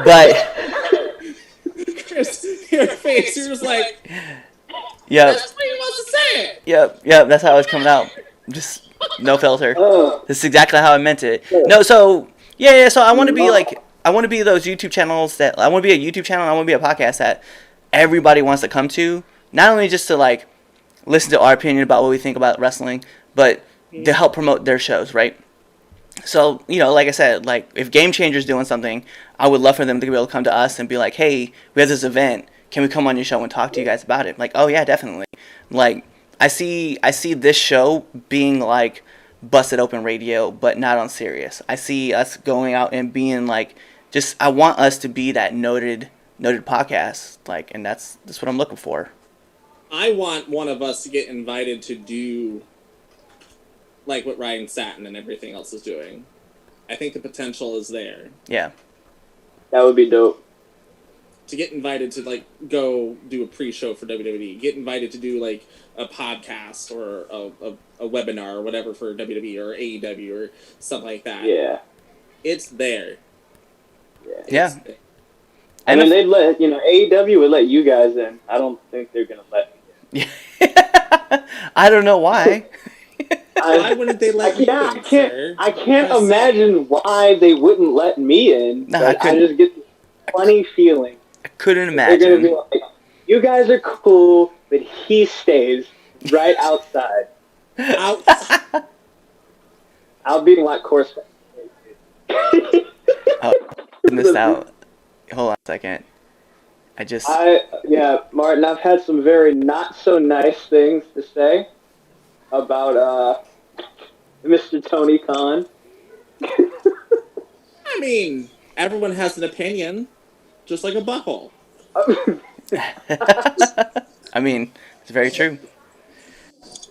But Chris, your face, you're just like, yeah. that's the way he wants to say it. Yep, that's how it was coming out. Just no filter. Oh. This is exactly how I meant it. No, so yeah, so I want to be like, I want to be those YouTube channels I want to be a YouTube channel, I want to be a podcast that everybody wants to come to, not only just to like listen to our opinion about what we think about wrestling, but to help promote their shows, right? So, like I said, like if Game Changer's doing something, I would love for them to be able to come to us and be like, hey, we have this event. Can we come on your show and talk to you guys about it? Like, oh yeah, definitely. Like, I see this show being like Busted Open Radio, but not on Sirius. I see us going out and being like, I want us to be that noted podcast. Like, and that's what I'm looking for. I want one of us to get invited to do like what Ryan Satin and everything else is doing. I think the potential is there. Yeah. That would be dope. To get invited to like go do a pre-show for WWE, get invited to do like a podcast or a webinar or whatever for WWE or AEW or something like that. Yeah. It's there. Yeah. And then they'd let, AEW would let you guys in. I don't think they're going to let me in. I don't know why. Why wouldn't they let you in, sir? I can't imagine why they wouldn't let me in. No, but I I just get this funny feeling. I couldn't They're gonna be imagine. like, "You guys are cool, but he stays right outside." I'll be in like course. Oh, I missed out. Hold on a second. Martin, I've had some very not so nice things to say about Mr. Tony Khan. I mean, everyone has an opinion, just like a butthole. I mean, it's very true.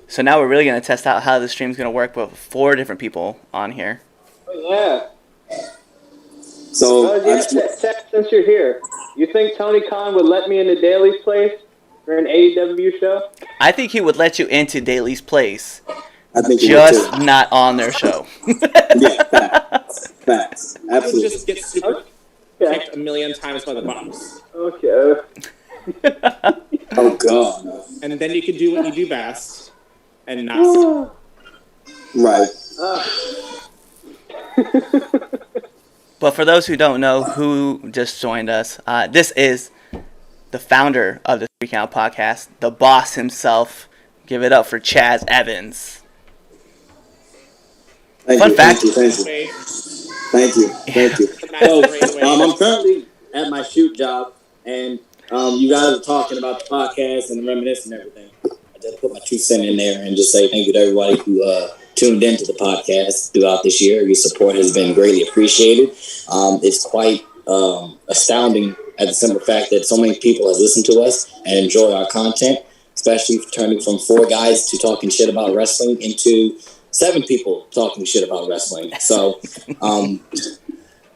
So now we're really going to test out how the stream's going to work with 4 different people on here. Yeah. So, Since you're here, you think Tony Khan would let me into Daly's place for an AEW show? I think he would let you into Daly's place, I think just not on their show. yeah, facts. I would Absolutely. just get super Okay. kicked a million times by the box. Okay. Oh God. And then you can do what you do best and not. Right. But for those who don't know who just joined us, this is the founder of the 3 Count Podcast, the boss himself. Give it up for Chaz Evans. Thank Fun you, fact. Thank you. So, I'm currently at my shoot job, and you guys are talking about the podcast and reminiscing and everything. I just put my 2 cents in there and just say thank you to everybody who tuned into the podcast throughout this year. Your support has been greatly appreciated. It's quite astounding at the simple fact that so many people have listened to us and enjoy our content, especially turning from 4 guys to talking shit about wrestling into 7 people talking shit about wrestling. So,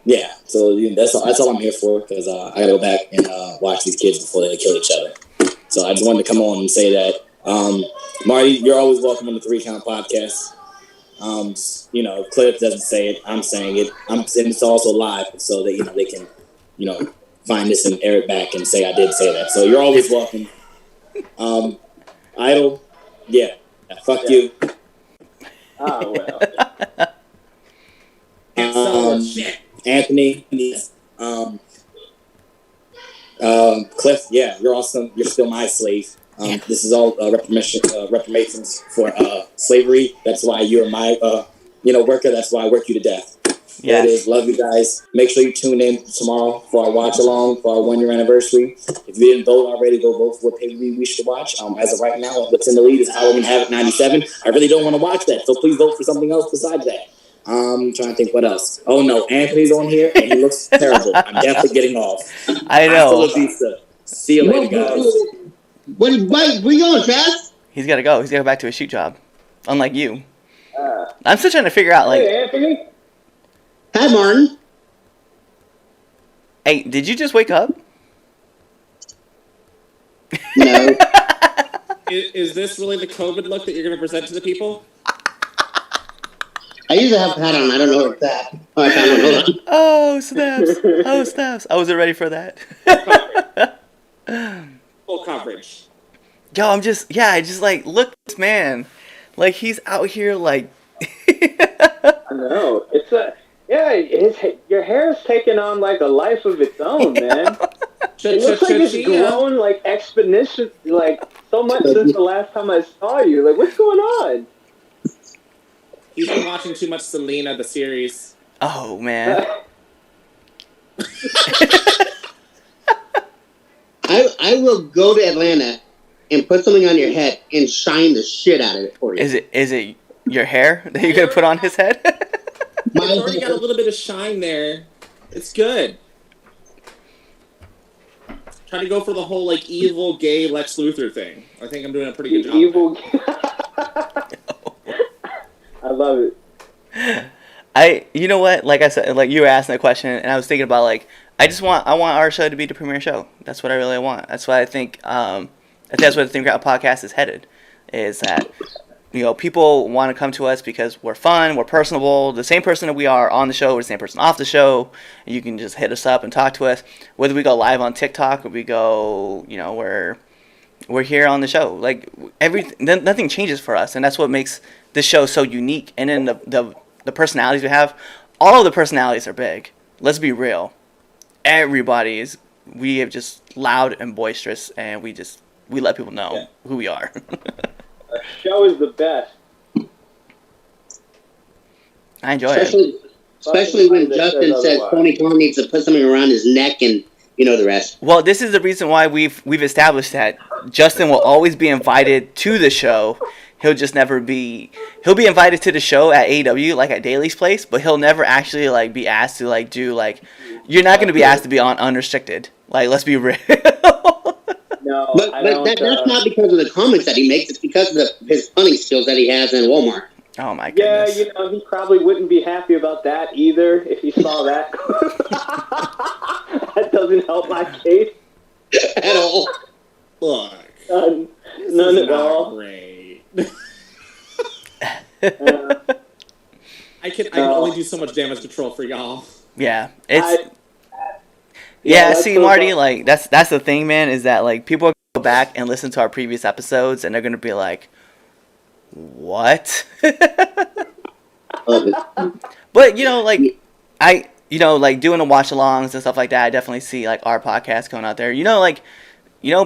yeah. So that's all I'm here for, because I gotta go back and watch these kids before they kill each other. So I just wanted to come on and say that, Marty, you're always welcome on the 3 Count Podcast. If Cliff doesn't say it, I'm saying it. And it's also live, so that they can, find this and air it back and say I did say that. So you're always welcome. Idol, yeah, fuck you. Oh, well. Anthony, Cliff, yeah, you're awesome. You're still my slave. This is all reparations for slavery. That's why you're my worker. That's why I work you to death. Yeah. It is. Love you guys. Make sure you tune in tomorrow for our watch along for our 1-year anniversary. If you didn't vote already, go vote for what pay-per-view we should watch. As of right now, what's in the lead is Halloween Havoc 97. I really don't want to watch that, so please vote for something else besides that. I'm trying to think what else. Oh no, Anthony's on here and he looks terrible. I'm definitely getting off. I know. See you later, guys. Where you going, Chaz? He's got to go. He's got to go back to his shoot job. Unlike you. I'm still trying to figure out, Hey, Anthony. Hi, Martin. Hey, did you just wake up? No. Is this really the COVID look that you're going to present to the people? I usually have a hat on. I don't know where it's at. Oh, I found one. Hold on. Oh, snaps. Oh, snaps. I wasn't ready for that. Full coverage. Yo, I just look at this man. Like, he's out here, like... I know. Your hair's taking on like a life of its own, man. It looks like it's grown like exponentially, like so much since the last time I saw you. Like, what's going on? He's been watching too much Selena, the series. Oh, man. I will go to Atlanta and put something on your head and shine the shit out of it for you. Is it your hair that you're going to put on his head? It's already got a little bit of shine there. It's good. Try to go for the whole, like, evil, gay Lex Luthor thing. I think I'm doing a pretty good job. Evil. I love it. You know what? Like I said, like you were asking that question, and I was thinking about like I want our show to be the premier show. That's what I really want. That's why I think that's where the Think Out Podcast is headed. Is that people want to come to us because we're fun, we're personable, the same person that we are on the show, we're the same person off the show. And you can just hit us up and talk to us. Whether we go live on TikTok or we go, we're here on the show. Like nothing changes for us, and that's what makes this show so unique, and then the personalities we have, all of the personalities are big. Let's be real. Everybody is, we have just loud and boisterous, and we let people know who we are. Our show is the best. I enjoy it. Especially when Justin says Tony Khan needs to put something around his neck, and you know the rest. Well, this is the reason why we've established that Justin will always be invited to the show. He'll be invited to the show at AEW, like at Daly's place, but he'll never actually like be asked to like do like. You're not going to be asked to be on unrestricted. Like, let's be real. No, But that's not because of the comics that he makes. It's because of his funny skills that he has in Walmart. Oh my Yeah, goodness. you know, he probably wouldn't be happy about that either if he saw that. That doesn't help my case At all. Look, none this is at all. not great. I can only do so much damage control for y'all. Yeah, it's Yeah, that's see, so Marty, fun. like that's the thing, man. Is that like people go back and listen to our previous episodes, and they're gonna be like, "What?" But you know, like like doing the watch-alongs and stuff like that. I definitely see like our podcast going out there.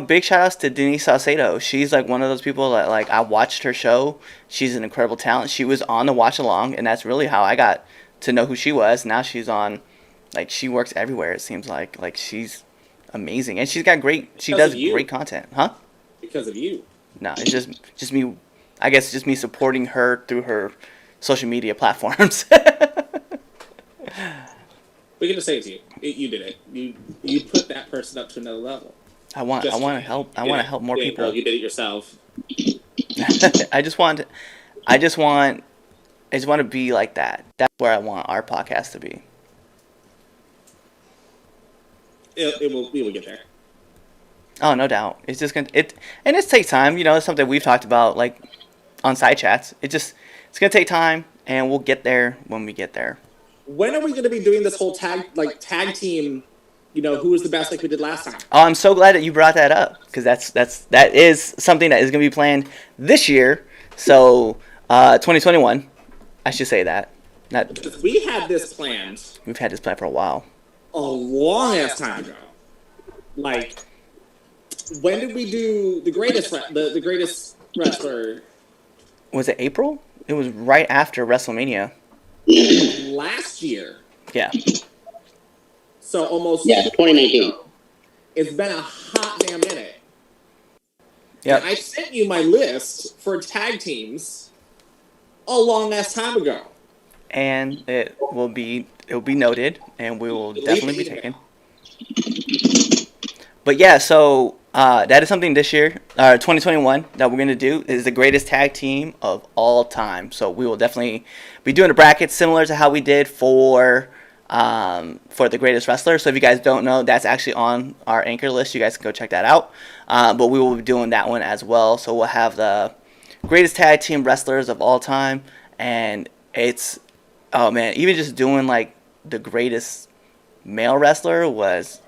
Big shout outs to Denise Salcedo. She's like one of those people that like I watched her show. She's an incredible talent. She was on the watch-along, and that's really how I got to know who she was. Now she's on. Like, she works everywhere, it seems like. Like, she's amazing. And she's got she does great content. Huh? Because of you. No, it's just me, I guess just me supporting her through her social media platforms. We can just say it to you. You did it. You put that person up to another level. I want to help more people. Girl, you did it yourself. I just want to be like that. That's where I want our podcast to be. We will get there. Oh, no doubt. It's just and it takes time. You know, it's something we've talked about like on side chats. It's gonna take time, and we'll get there when we get there. When are we going to be doing this whole tag team? You know, who was the best like we did last time? Oh, I'm so glad that you brought that up, because that is something that is gonna be planned this year. So 2021, I should say that. Because we had this planned We've had this plan for a while. a long ass time ago. Like, when did we do the greatest the greatest wrestler? Was it April? It was right after WrestleMania. Last year. Yeah. So almost 2019. It's been a hot damn minute. Yeah. I sent you my list for tag teams a long ass time ago. And it will be noted, and we will definitely be taken. But yeah, so that is something this year, 2021, that we're gonna do is the greatest tag team of all time. So we will definitely be doing a bracket similar to how we did for the greatest wrestler. So if you guys don't know, that's actually on our anchor list. You guys can go check that out. But we will be doing that one as well. So we'll have the greatest tag team wrestlers of all time, and it's, oh man, even just doing like the greatest male wrestler was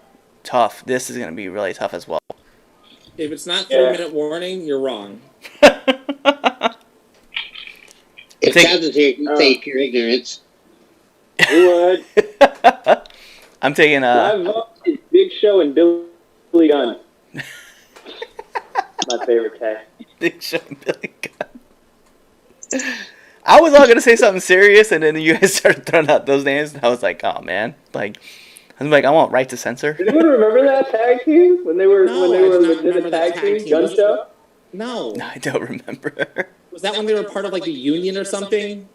tough. This is going to be really tough as well. If it's not 3-minute warning, you're wrong. If Chaz is here, you'd say pure ignorance. What? I'm taking My vote is Big Show and Billy Gunn. My favorite tag. Big Show and Billy Gunn. I was all going to say something serious, and then you guys started throwing out those names, and I was like, oh man. Like, I'm like, I want right to censor. Does anyone remember that tag team when they were No, when I they were do not legit remember a that tag tag team? team. Gun Show? No. I don't remember. Was that when they were part of like the union or something?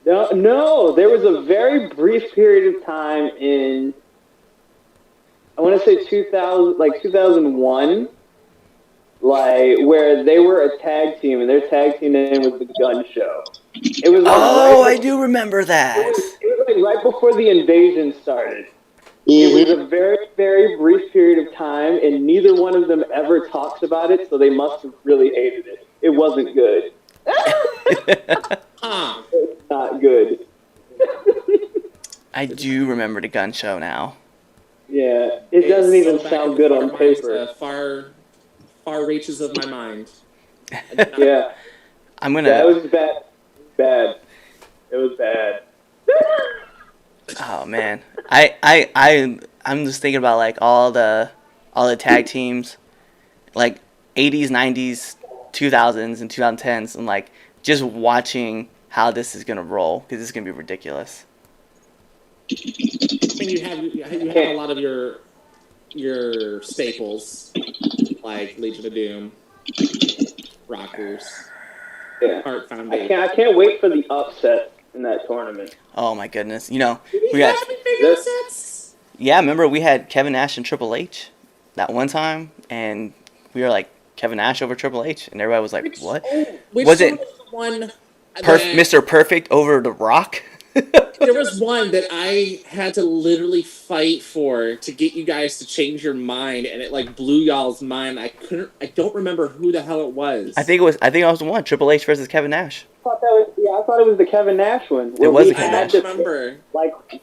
No, there was a very brief period of time in, I want to say 2001, like where they were a tag team, and their tag team name was the Gun Show. It was. Like I do remember that. It was like right before the invasion started. It was a very, very brief period of time, and neither one of them ever talks about it, so they must have really hated it. It wasn't good. It's not good. I do remember the Gun Show now. Yeah, it doesn't even So back sound in good the on far paper. minds, far reaches of my mind. Yeah, I'm that gonna. was bad. bad. It was bad. Oh man, I'm just thinking about like all the tag teams, like 80s, 90s, 2000s, and 2010s, and like just watching how this is gonna roll because it's gonna be ridiculous. I mean, you have a lot of your staples like Legion of Doom, Rockers, Yeah. Heart Foundation. I can't wait for the upset in that tournament. Oh my goodness, we got remember we had Kevin Nash and Triple H that one time, and we were like Kevin Nash over Triple H, and everybody was like, "What?" Was it one? Mr. Perfect over The Rock? There was one that I had to literally fight for to get you guys to change your mind, and it like blew y'all's mind. I don't remember who the hell it was. I think I was the one. Triple H versus Kevin Nash. I thought it was the Kevin Nash one. It was the Kevin Nash. Remember.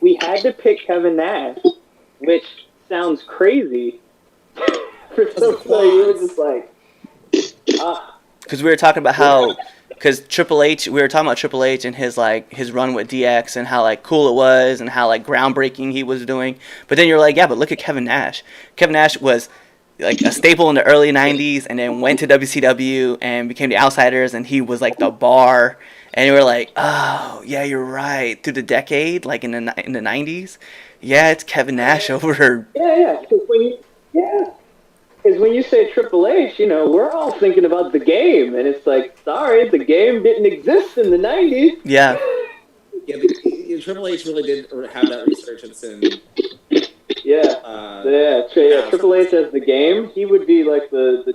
We had to pick Kevin Nash, which sounds crazy. So you were just like, because we were talking about how, because we were talking about Triple H and his run with DX and how like cool it was and how like groundbreaking he was doing. But then you're like, yeah, but look at Kevin Nash. Kevin Nash was like a staple in the early 90s and then went to WCW and became the Outsiders, and he was like the ar. And you were like, oh yeah, you're right. Through the decade, like in the 90s, yeah, it's Kevin Nash over. Yeah. Because when you say Triple H, we're all thinking about the game, and it's like, sorry, the game didn't exist in the 90s. Yeah. Yeah, Triple H really did have that resurgence in. Triple H as the game, he would be like the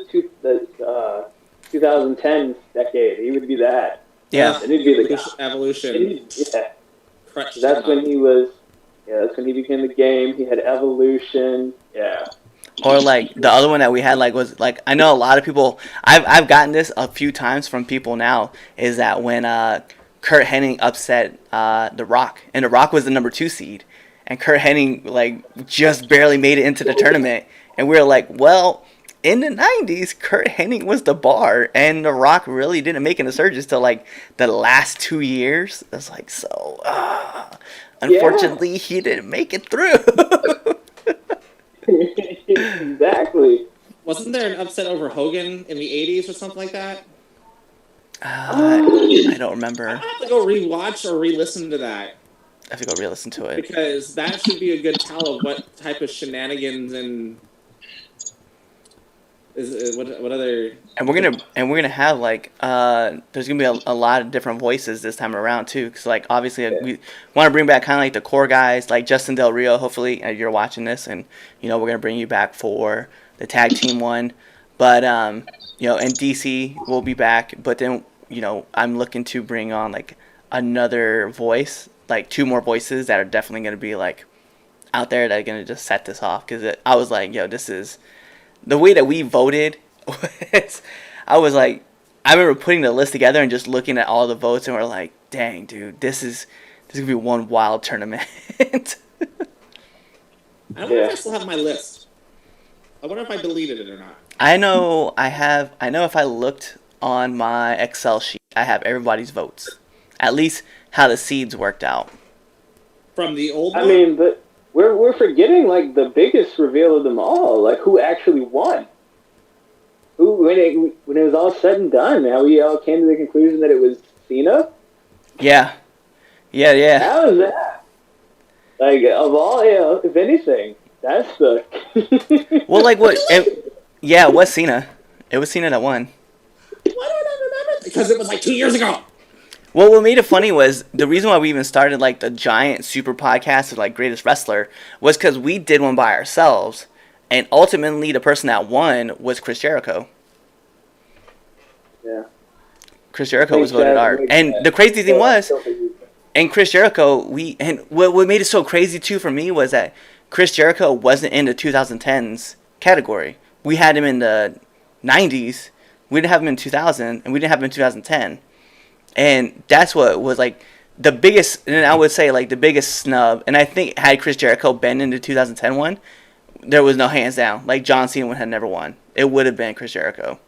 2010s decade. He would be that. Yeah. And he'd be the Evolution. That's when he was. Yeah, that's when he became the game. He had Evolution. Yeah. Or like the other one that we had was like, I know a lot of people, I've gotten this a few times from people now, is that when Kurt Hennig upset The Rock, and The Rock was the number 2 seed, and Kurt Hennig like just barely made it into the tournament, and we were like, well, in the 90s Kurt Hennig was the bar, and The Rock really didn't make an surge till like the last 2 years. It's like, so unfortunately he didn't make it through. Exactly. Wasn't there an upset over Hogan in the 80s or something like that? I don't remember. I have to go rewatch or re-listen to that. I have to go re-listen to it. Because that should be a good tell of what type of shenanigans and what other. And we're gonna have like there's gonna be a lot of different voices this time around too, because like obviously we want to bring back kind of like the core guys like Justin Del Rio. Hopefully you're watching this, and we're gonna bring you back for the tag team one, but and DC will be back, but then I'm looking to bring on like another voice, like 2 more voices that are definitely gonna be like out there that are gonna just set this off, because I was like, this is. The way that we voted, I was like, I remember putting the list together and just looking at all the votes, and we're like, dang, dude, this is gonna be one wild tournament. I wonder if I still have my list. I wonder if I deleted it or not. I know if I looked on my Excel sheet, I have everybody's votes. At least how the seeds worked out. From the old one? I mean, but we're forgetting like the biggest reveal of them all, like who actually won. Who when it was all said and done, man, we all came to the conclusion that it was Cena. Yeah. How was that? Like of all, if anything, that's the. Well, like what? It was Cena. It was Cena that won. Why do I not remember? Because it was like 2 years ago. Well, what made it funny was the reason why we even started like the giant super podcast of like Greatest Wrestler was because we did one by ourselves, and ultimately the person that won was Chris Jericho. Yeah. Chris Jericho was voted art, and the crazy thing was, and Chris Jericho, what made it so crazy too for me was that Chris Jericho wasn't in the 2010s category. We had him in the 90s. We didn't have him in 2000, and we didn't have him in 2010. And that's what was like the biggest, and I would say like the biggest snub. And I think had Chris Jericho been in the 2010 one, there was no hands down. Like John Cena would have never won. It would have been Chris Jericho.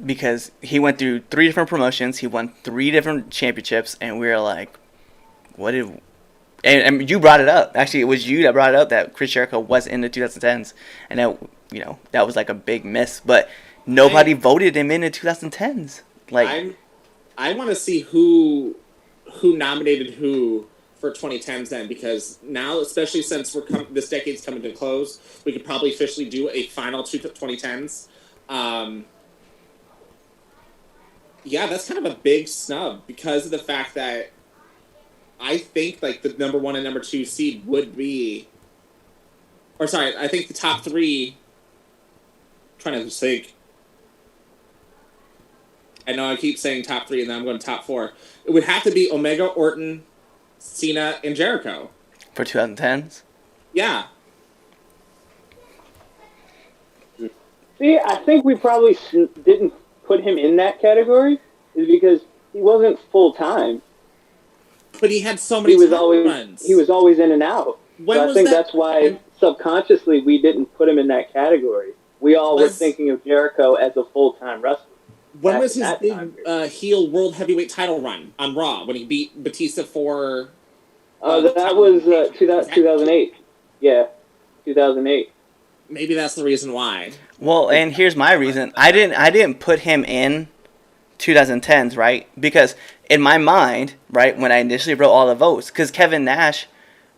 because he went through 3 different promotions. He won 3 different championships, and we were like, what did... And you brought it up. Actually, it was you that brought it up that Chris Jericho was in the 2010s, and that, you know, that was like a big miss. But nobody voted him in the 2010s. Like, I want to see who nominated who for 2010s then, because now, especially since this decade's coming to a close, we could probably officially do a final 2010s. Yeah, that's kind of a big snub because of the fact that I think like the number 1 and number 2 seed would be, or sorry, I think the top 3. Trying to think. I know I keep saying top 3 and then I'm going to top 4. It would have to be Omega, Orton, Cena, and Jericho. for 2010s? Yeah. See, I think we probably didn't put him in that category is because he wasn't full time. But he had so many He was always in and out. I think that's why subconsciously we didn't put him in that category. We all were thinking of Jericho as a full time wrestler. When was his big heel world heavyweight title run on Raw when he beat Batista for? That was 2008. Yeah, 2008. Maybe that's the reason why. Well, and here's my reason. I didn't put him in 2010s, right? Because in my mind, right, when I initially wrote all the votes, because Kevin Nash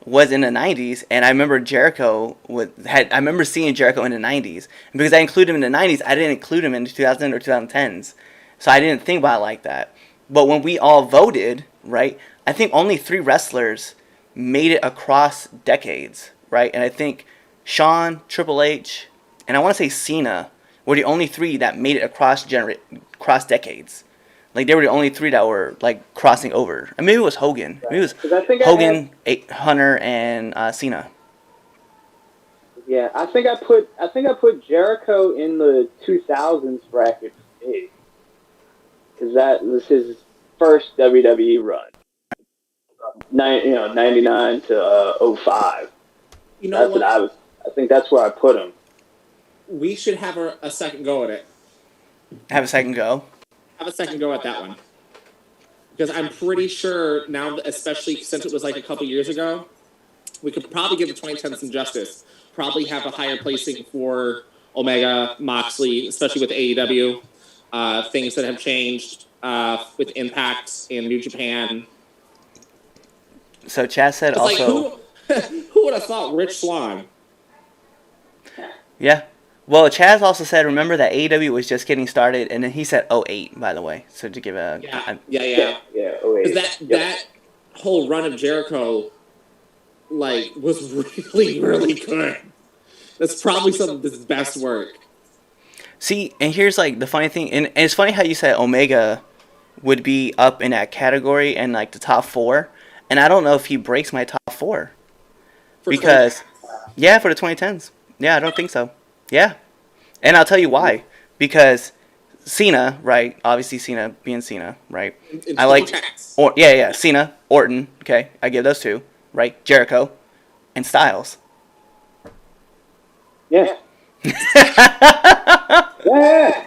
was in the 90s, and I remember I remember seeing Jericho in the 90s. And because I included him in the 90s, I didn't include him in the 2000 or 2010s. So I didn't think about it like that. But when we all voted, right, I think only 3 wrestlers made it across decades, right? And I think Shawn, Triple H, and I want to say Cena were the only 3 that made it across decades. Like, they were the only 3 that were, like, crossing over. And maybe it was Hogan. Maybe it was Hogan, Hunter, and Cena. Yeah, I think I put Jericho in the 2000s bracket because that was his first WWE run. 99 to 05. You know what? I think that's where I put him. We should have a second go at it. Have a second go. Have a second go at that one. Because I'm pretty sure now, especially since it was like a couple years ago, we could probably give the 2010 some justice. Probably have a higher placing for Omega, Moxley, especially with AEW. Things that have changed with Impact and New Japan. So Chaz said It's also... Like, who would have thought Rich Swann? Yeah. Well, Chaz also said, remember that AEW was just getting started, and then he said 08, by the way. So to give a... Yeah. 08. That whole run of Jericho, like, was really, really good. That's probably some of his best work. See, and here's, like, the funny thing, and it's funny how you said Omega would be up in that category and, like, the top 4, and I don't know if he breaks my top 4. Because, yeah, for the 2010s. Yeah, I don't think so. Yeah. And I'll tell you why. Because Cena, right? Obviously Cena being Cena, right? I like... Cena, Orton, okay? I give those 2, right? Jericho, and Styles. Yeah. Yeah.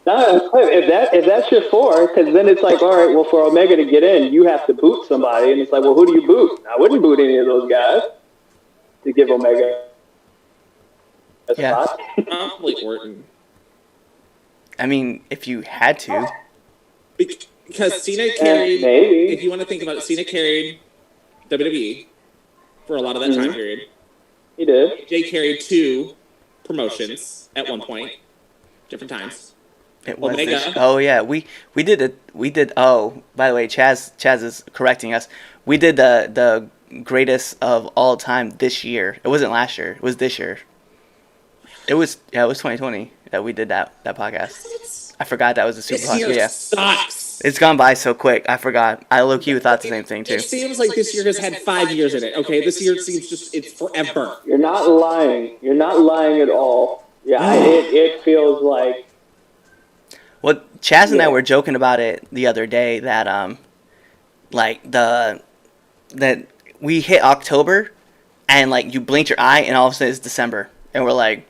No, if that's your 4, because then it's like, all right, well, for Omega to get in, you have to boot somebody, and it's like, well, who do you boot? I wouldn't boot any of those guys to give Omega a spot. Probably Orton. I mean, if you had to. Because Cena carried, if you want to think about it, Cena carried WWE for a lot of that time period. He did. Jay carried 2 promotions at one point, different times. It was Omega. Oh yeah, we did. Oh, by the way, Chaz is correcting us. We did the greatest of all time this year. It wasn't last year. It was this year. It was 2020 that we did that podcast. I forgot that was a super This year podcast. Yeah. sucks. It's gone by so quick. I forgot. I low-key thought the same thing too. It seems like this year has had 5 years in it. Okay, this year seems it's forever. You're not lying. You're not lying at all. Yeah, it feels like. Well, Chaz and I were joking about it the other day that that we hit October and like you blinked your eye and all of a sudden it's December and we're like,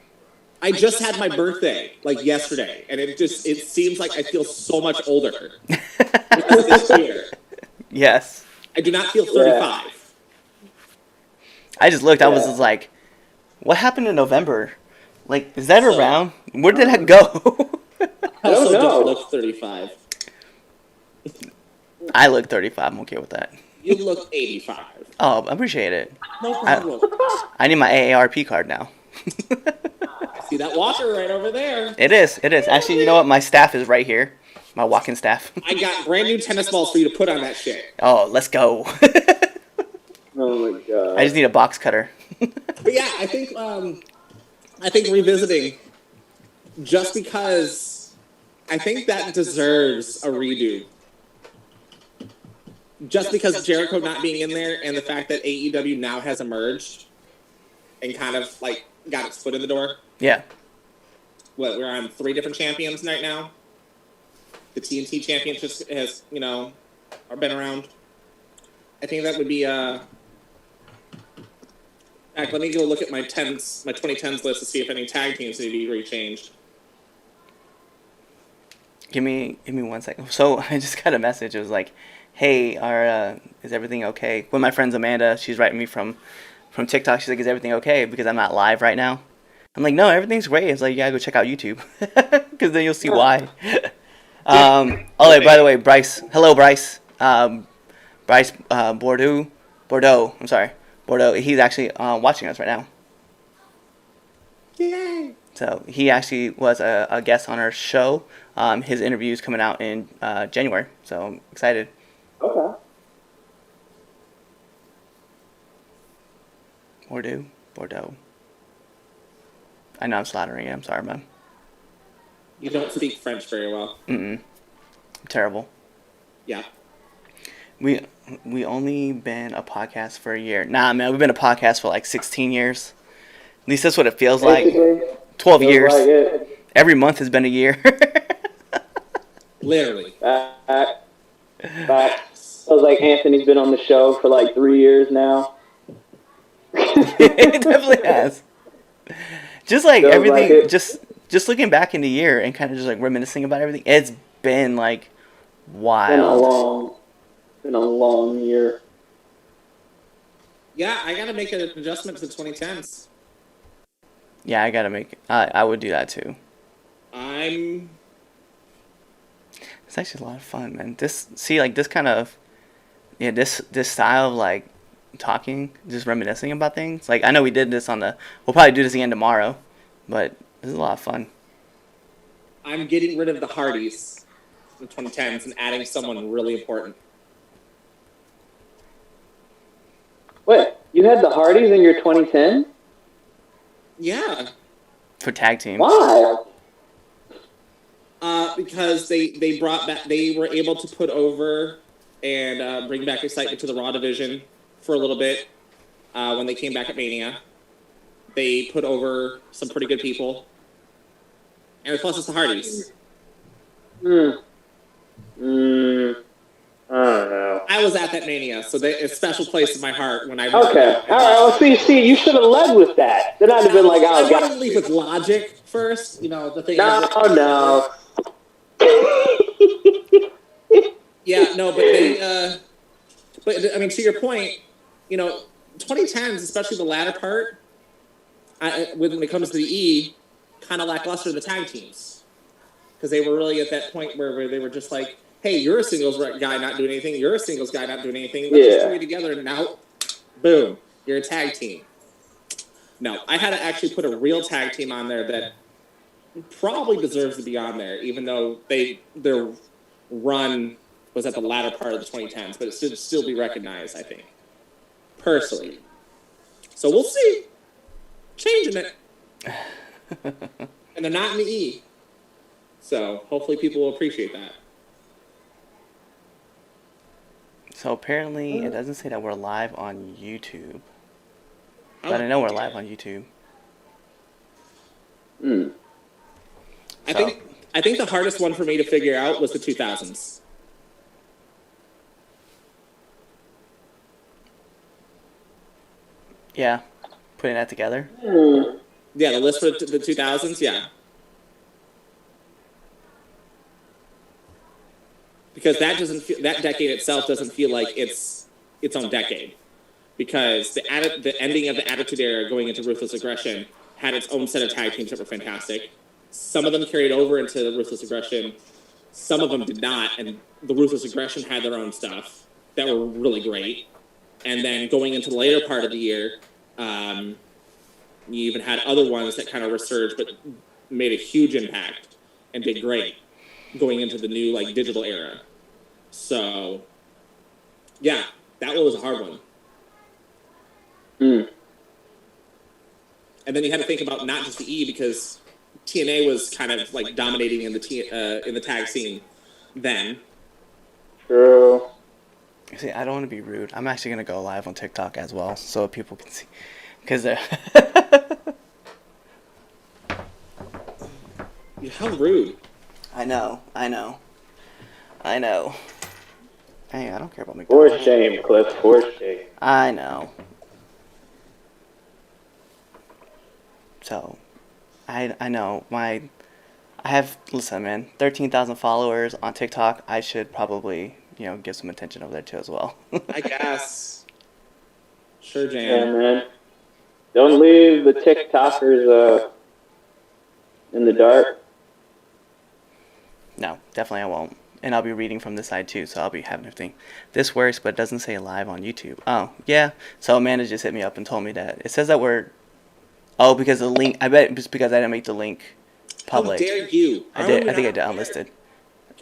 I just had my birthday like yesterday, and it seems like I feel so much older because this year. Yes. I do not feel 35. I just looked. I was Yeah. just like, what happened in November? Like, is that around? Where did that go? I also know. don't look 35. I look 35. I'm okay with that. You look 85. Oh, I appreciate it. No problem. I need my AARP card now. I see that walker right over there. It is. It is. Actually, you know what? My staff is right here. My walking staff. I got brand new tennis balls for you to put on that shit. Oh, let's go. Oh my god. I just need a box cutter. But yeah, I think revisiting, just because I think that deserves a redo. Just because Jericho not being in there and the fact that AEW now has emerged and kind of like got its foot in the door. Yeah. We're on 3 different champions right now. The TNT championship has, been around. I think that would be Heck, let me go look at my 2010s list to see if any tag teams need to be rechanged. Give me 1 second. So I just got a message. It was like, "Hey, is everything okay?" One of my friends, Amanda, she's writing me from TikTok. She's like, "Is everything okay?" Because I'm not live right now. I'm like, "No, everything's great." It's like, "You gotta go check out YouTube," because then you'll see why. Oh, wait, by the way, Bryce. Hello, Bryce. Bryce Bordeaux. I'm sorry, Bordeaux. He's actually watching us right now. Yay! So he actually was a guest on our show. His interview is coming out in January, so I'm excited. Okay. Bordeaux. I know I'm slaughtering it. I'm sorry, man. You don't speak French very well. I'm terrible. Yeah. We only been a podcast for a year. Nah, man, we've been a podcast for like 16 years. At least that's what it feels like. Basically, 12 feels years. like it. Every month has been a year. Literally. Back. Feels like Anthony's been on the show for like 3 years now. It definitely has. Just like Feels everything, like it. just looking back in the year and kind of just like reminiscing about everything. It's been like wild. Been a long year. Yeah, I gotta make an adjustment to the 2010s. Yeah, I gotta make. I would do that too. It's actually a lot of fun, man. This kind of, this style of like talking, just reminiscing about things. Like I know we did this we'll probably do this again tomorrow, but this is a lot of fun. I'm getting rid of the Hardys in the 2010s and adding someone really important. Wait, you had the Hardys in your 2010? Yeah. For tag teams. Why? Because they were able to put over and bring back excitement to the Raw division for a little bit when they came back at Mania. They put over some pretty good people. And plus it's the Hardys. I don't know. I was at that Mania, so it's a special place in my heart when I... Okay. All right. Well, see, you should have led with that. Then I'd have been like, I oh, wanted to leave with logic first. The thing... No. Yeah, no, but they... but, I mean, to your point, 2010s, especially the latter part, when it comes to the E, kind of lackluster the tag teams. Because they were really at that point where they were just like, hey, you're a singles guy not doing anything, you're a singles guy not doing anything, let's just do it together, and now, boom, you're a tag team. No, I had to actually put a real tag team on there that probably deserves to be on there, even though their run was at the latter part of the 2010s, but it should still be recognized, I think, personally. So we'll see. Changing it. And they're not in the E. So hopefully people will appreciate that. So apparently it doesn't say that we're live on YouTube. But I know we're live on YouTube. I think the hardest one for me to figure out was the 2000s. Yeah, putting that together. Yeah, the list for the 2000s. Yeah, because that doesn't feel, that decade itself doesn't feel like it's its own decade. Because the ending of the Attitude Era going into Ruthless Aggression had its own set of tag teams that were fantastic. Some of them carried over into the Ruthless Aggression. Some of them did not, and the Ruthless Aggression had their own stuff that were really great. And then going into the later part of the year, you even had other ones that kind of resurged but made a huge impact and did great going into the new like digital era. So, yeah, that one was a hard one. Mm. And then you had to think about not just the E, because TNA was kind of like dominating in the tag scene then. True. See, I don't want to be rude. I'm actually going to go live on TikTok as well so people can see. Because they're... How rude. I know. Hey, I don't care about For McDonald's. shame, Cliff. For shame. I know. So, I know. Listen, man, 13,000 followers on TikTok. I should probably, give some attention over there too as well. I guess. Sure, Yeah, Jan. man. Don't leave the TikTokers in the dark. No, definitely I won't. And I'll be reading from this side too, so I'll be having everything. This works, but it doesn't say live on YouTube. Oh, yeah. So Amanda just hit me up and told me that. It says that we're... Oh, because the link... I bet it's because I didn't make the link public. How dare you? I did. I think I did unlisted.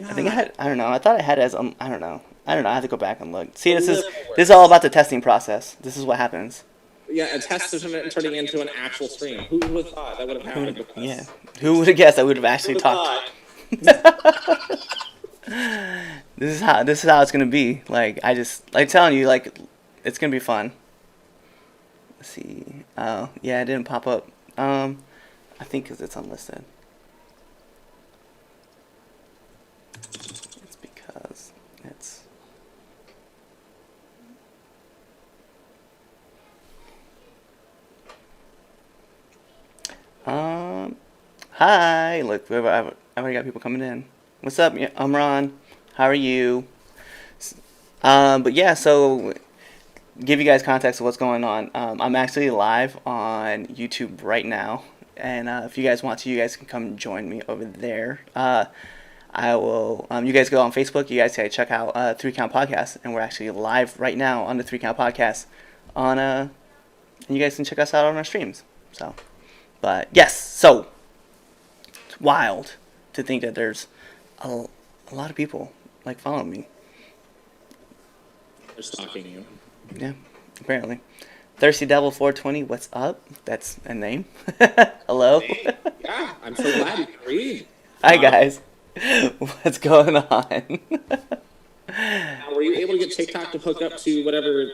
I think I had... I don't know. I thought I had it as... I don't know. I have to go back and look. See, this is all about the testing process. This is what happens. Yeah, a test is turning into an actual stream. Who would have thought that would have happened with us? Yeah. Who would have guessed I would have actually talked... This is how it's gonna be. Like telling you, like, it's gonna be fun. Let's see. Oh, yeah, it didn't pop up. I think because it's unlisted. It's because it's. Hi. Look, I've already got people coming in. What's up, Amran? How are you? But yeah, so give you guys context of what's going on. I'm actually live on YouTube right now, and if you guys want to, you guys can come join me over there. I will. You guys go on Facebook. You guys can check out 3 Count Podcast, and we're actually live right now on the 3 Count Podcast. And you guys can check us out on our streams. So, but yes, so it's wild to think that there's a lot of people like following me. They're stalking you. Yeah, apparently. Thirsty Devil 420, what's up? That's a name. Hello. Yeah, I'm so glad you can read. Hi guys. What's going on? Now, were you able to get TikTok to hook up to whatever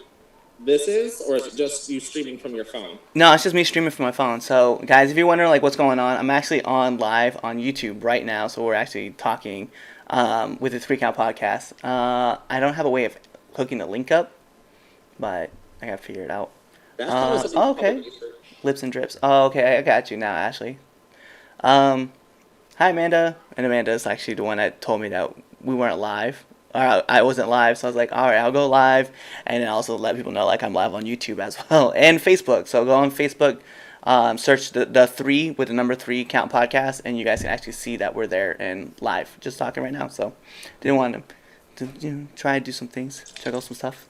this is, or is it just you streaming from your phone? No, it's just me streaming from my phone. So, guys, if you're wondering like what's going on, I'm actually on live on YouTube right now. So we're actually talking with the 3 Count Podcast. I don't have a way of hooking the link up, but I gotta figure it out. Okay. Lips and drips. Oh, okay, I got you now, Ashley. Hi, Amanda. And Amanda's actually the one that told me that we weren't live. Or I wasn't live, so I was like, all right, I'll go live, and then also let people know like I'm live on YouTube as well, and Facebook. So go on Facebook, search the 3 with the number 3 Count Podcast, and you guys can actually see that we're there and live, just talking right now. So didn't want to try and do some things, check out some stuff.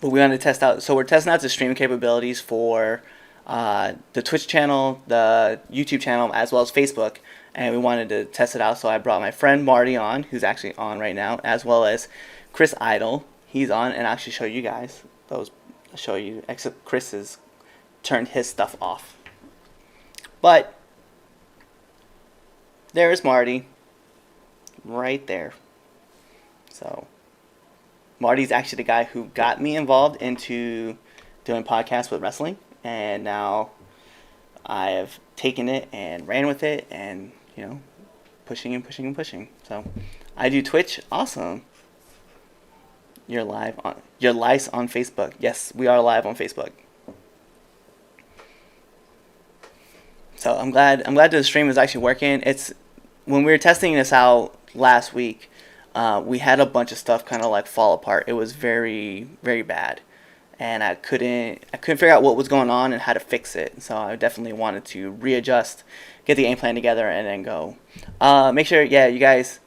But we want to test out. So we're testing out the streaming capabilities for the Twitch channel, the YouTube channel, as well as Facebook. And we wanted to test it out, so I brought my friend Marty on, who's actually on right now, as well as Chris Idol. He's on, and I'll actually show you guys. I'll show you, except Chris has turned his stuff off. But there is Marty, right there. So Marty's actually the guy who got me involved into doing podcasts with wrestling, and now I have taken it and ran with it, and pushing and pushing and pushing. So I do Twitch. Awesome. You're live on Facebook. Yes, we are live on Facebook. So I'm glad the stream is actually working. It's when we were testing this out last week, we had a bunch of stuff kind of like fall apart. It was very, very bad, and I couldn't figure out what was going on and how to fix it. So I definitely wanted to readjust, get the game plan together, and then go. Make sure, you guys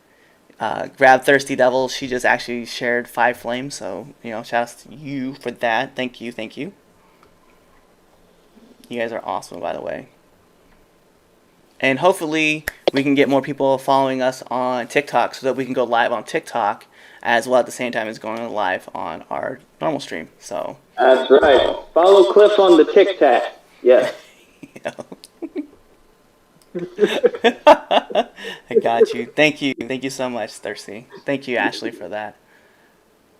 grab Thirsty Devil. She just actually shared 5 flames, so shout out to you for that. Thank you. You guys are awesome, by the way. And hopefully we can get more people following us on TikTok so that we can go live on TikTok as well at the same time as going live on our normal stream. So that's right. Follow Cliff on the Tic Tac. Yes. I got you. Thank you so much, Thirsty. Thank you, Ashley, for that.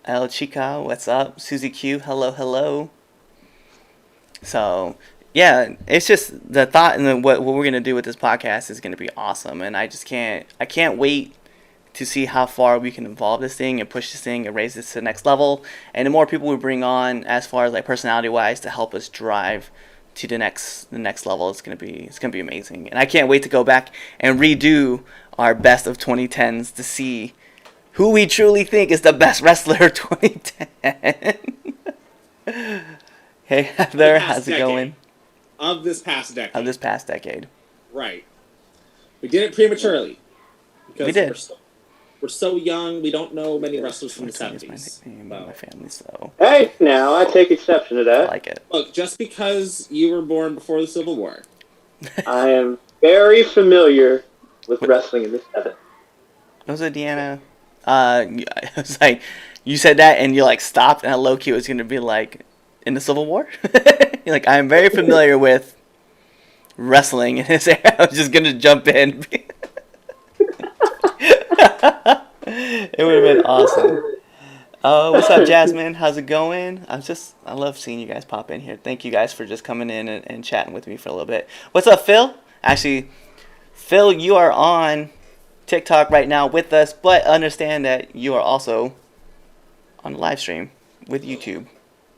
El Chica, what's up? Susie Q, hello. So yeah, it's just the thought and what we're gonna do with this podcast is gonna be awesome, and I can't wait to see how far we can evolve this thing and push this thing and raise this to the next level. And the more people we bring on, as far as like personality wise, to help us drive to the next level, it's gonna be amazing. And I can't wait to go back and redo our best of 2010s to see who we truly think is the best wrestler of 2010. Hey Heather, how's it going? Of this past decade. Right. We did it prematurely. Because we did. We're so young, we don't know many wrestlers from the 70s. My family, so. Hey, now, I take exception to that. I like it. Look, just because you were born before the Civil War. I am very familiar with wrestling in the 70s. Was it Deanna? I was like, you said that and you like stopped, and low-key was going to be like, in the Civil War? You're like, I'm very familiar with wrestling in this era. I was just going to jump in. It would have been awesome. What's up, Jasmine? How's it going? I love seeing you guys pop in here. Thank you guys for just coming in and chatting with me for a little bit. What's up, Phil? Actually, Phil, you are on TikTok right now with us, but understand that you are also on the live stream with YouTube.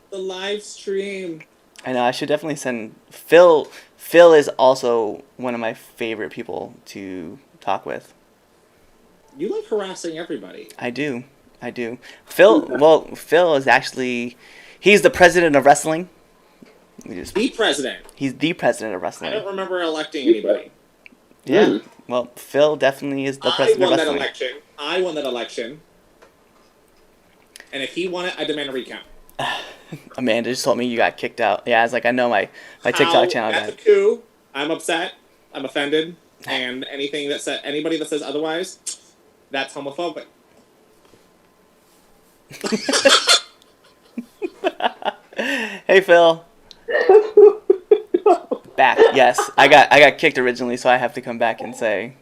The live stream. I know, I should definitely send Phil. Phil is also one of my favorite people to talk with. You like harassing everybody. I do. Phil is actually, he's the president of wrestling. The president. He's the president of wrestling. I don't remember electing anybody. Yeah. Well, Phil definitely is the president of wrestling. I won that election. And if he won it, I demand a recount. Amanda just told me you got kicked out. Yeah, I was like, I know my TikTok channel. That's a coup. I'm upset. I'm offended. And anybody that says otherwise, that's homophobic. Hey, Phil. Back. Yes, I got kicked originally, so I have to come back and say,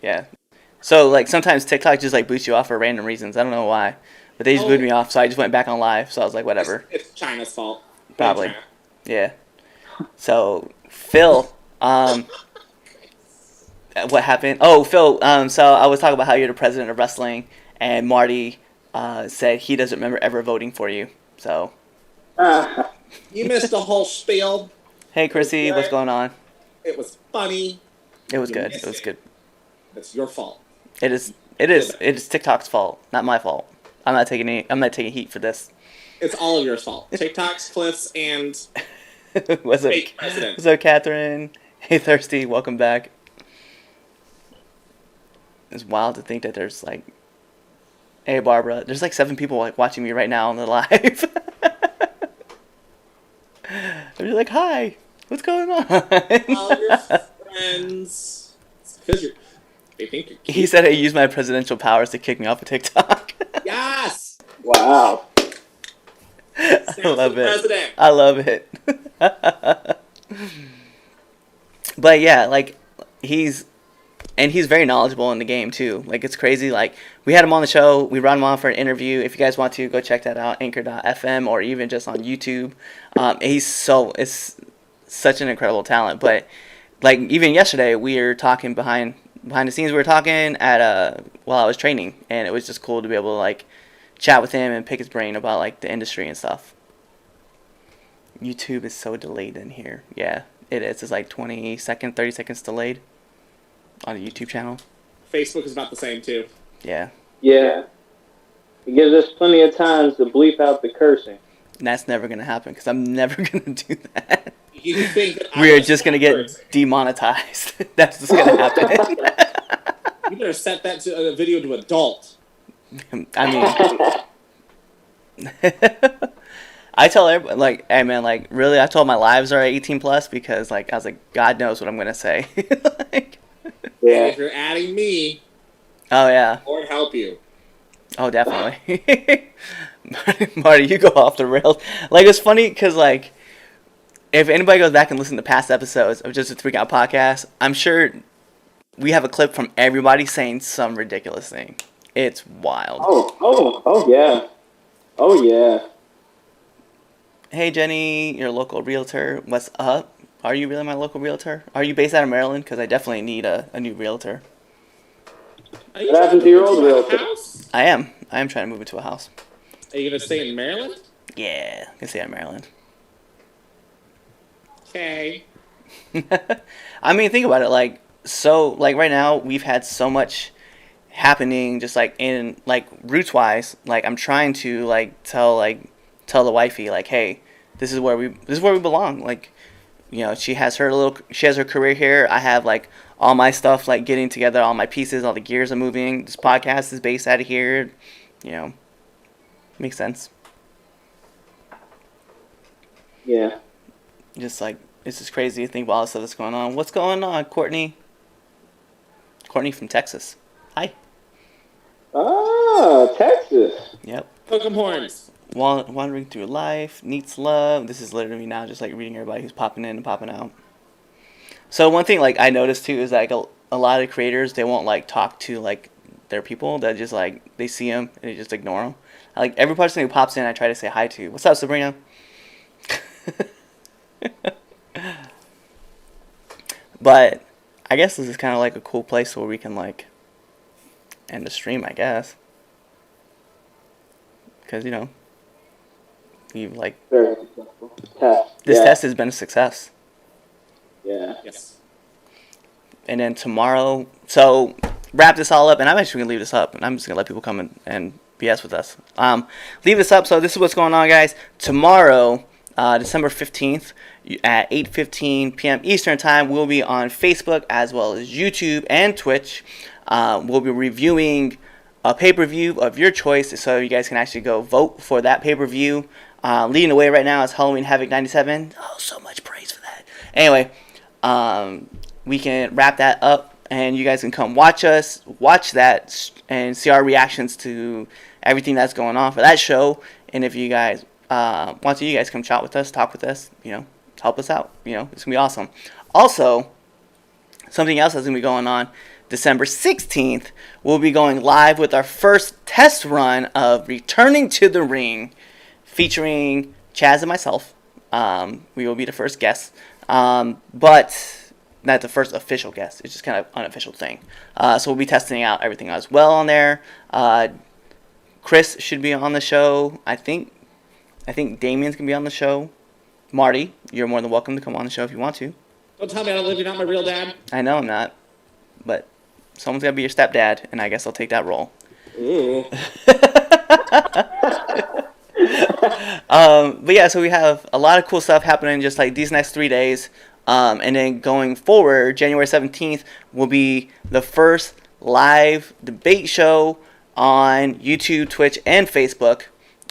yeah. So like sometimes TikTok just like boots you off for random reasons. I don't know why. But they just booted me off, so I just went back on live. So I was like, whatever. It's China's fault. Probably. Yeah. So, Phil, what happened? Oh, Phil, so I was talking about how you're the president of wrestling, and Marty said he doesn't remember ever voting for you. So. You missed the whole spiel. Hey, Chrissy, what's going on? It was funny. It was good. It was good. It's your fault. It is TikTok's fault, not my fault. I'm not taking heat for this. It's all of your fault. TikTok's, Cliff's, and fake president. What's up, Catherine? Hey, Thirsty, welcome back. It's wild to think that there's like, hey, Barbara, there's like 7 people like watching me right now on the live. I'm just like, hi, what's going on? All your friends. It's because they think you're cute. He said I used my presidential powers to kick me off of TikTok. Yes! Wow. I love it. President. I love it. But yeah, like he's very knowledgeable in the game too. Like it's crazy. Like we had him on the show. We brought him on for an interview. If you guys want to go check that out, Anchor.fm or even just on YouTube. It's such an incredible talent. But like even yesterday, we were talking behind the scenes. We were talking at while I was training, and it was just cool to be able to like chat with him and pick his brain about like the industry and stuff. YouTube is so delayed in here. Yeah, It is. It's like 30 seconds delayed on the YouTube channel. Facebook is about the same too. Yeah. Yeah. It gives us plenty of times to bleep out the cursing. And that's never going to happen because I'm never going to do that. You think that We're just going to get demonetized. That's just going to happen. You better set that to a video to adult. I mean, I tell everybody, like, hey man, like, really, I told my lives are 18 plus because, like, I was like, God knows what I'm going to say. Like, And if you're adding me, oh, yeah. Lord help you. Oh, definitely. Marty, you go off the rails. Like, it's funny because, like, if anybody goes back and listens to past episodes of Just a Three Count podcast, I'm sure we have a clip from everybody saying some ridiculous thing. It's wild. Oh yeah. Oh yeah. Hey, Jenny, your local realtor. What's up? Are you really my local realtor? Are you based out of Maryland? Because I definitely need a new realtor. Are you What happened to your old realtor? house? I am trying to move into a house. Are you gonna stay in Maryland? Yeah, I can stay in Maryland. Okay. I mean, think about it. Like, so, like, right now, we've had so much happening just, like, in, like, roots-wise. Like, I'm trying to, like, tell the wifey, like, hey, this is where we belong. Like, you know, she has her career here. I have, like, all my stuff, like, getting together, all my pieces, all the gears are moving. This podcast is based out of here. You know, makes sense. Yeah. Just, like, it's just crazy to think about all the stuff that's going on. What's going on, Courtney? Courtney from Texas. Hi. Ah, Texas. Yep. Hook 'em horns. Wandering through life, needs love. This is literally me now, just like reading everybody who's popping in and popping out. So one thing like I noticed too is like a lot of creators, they won't like talk to like their people. That just like they see them and they just ignore them. Like every person who pops in, I try to say hi to. What's up, Sabrina? But I guess this is kind of like a cool place where we can like end the stream, I guess, because you know. You've like Very successful. Test. this Yeah. test has been a success. Yeah. Yes. And then tomorrow, so wrap this all up, and I'm actually gonna leave this up, and I'm just gonna let people come and BS with us. Leave this up. So this is what's going on, guys. Tomorrow, December 15th at 8:15 p.m. Eastern Time, we'll be on Facebook as well as YouTube and Twitch. We'll be reviewing a pay-per-view of your choice, so you guys can actually go vote for that pay-per-view. Leading the way right now is Halloween Havoc 97. Oh, so much praise for that. Anyway, we can wrap that up, and you guys can come watch that, and see our reactions to everything that's going on for that show. And if you guys want to, you guys come chat with us, talk with us, you know, help us out. You know, it's going to be awesome. Also, something else that's going to be going on, December 16th, we'll be going live with our first test run of Returning to the Ring, featuring Chaz and myself. We will be the first guests, but not the first official guest. It's just kind of unofficial thing. So we'll be testing out everything as well on there. Chris should be on the show. I think Damien's gonna be on the show. Marty, you're more than welcome to come on the show if you want to. Don't tell me I don't live. You're not my real dad. I know I'm not, but someone's gotta be your stepdad, and I guess I'll take that role. Ooh. But yeah, so we have a lot of cool stuff happening just like these next 3 days. And then going forward, January 17th will be the first live debate show on YouTube, Twitch, and Facebook.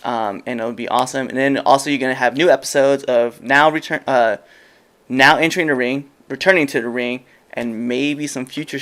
And it'll be awesome. And then also you're going to have new episodes of Now Entering the Ring, Returning to the Ring, and maybe some future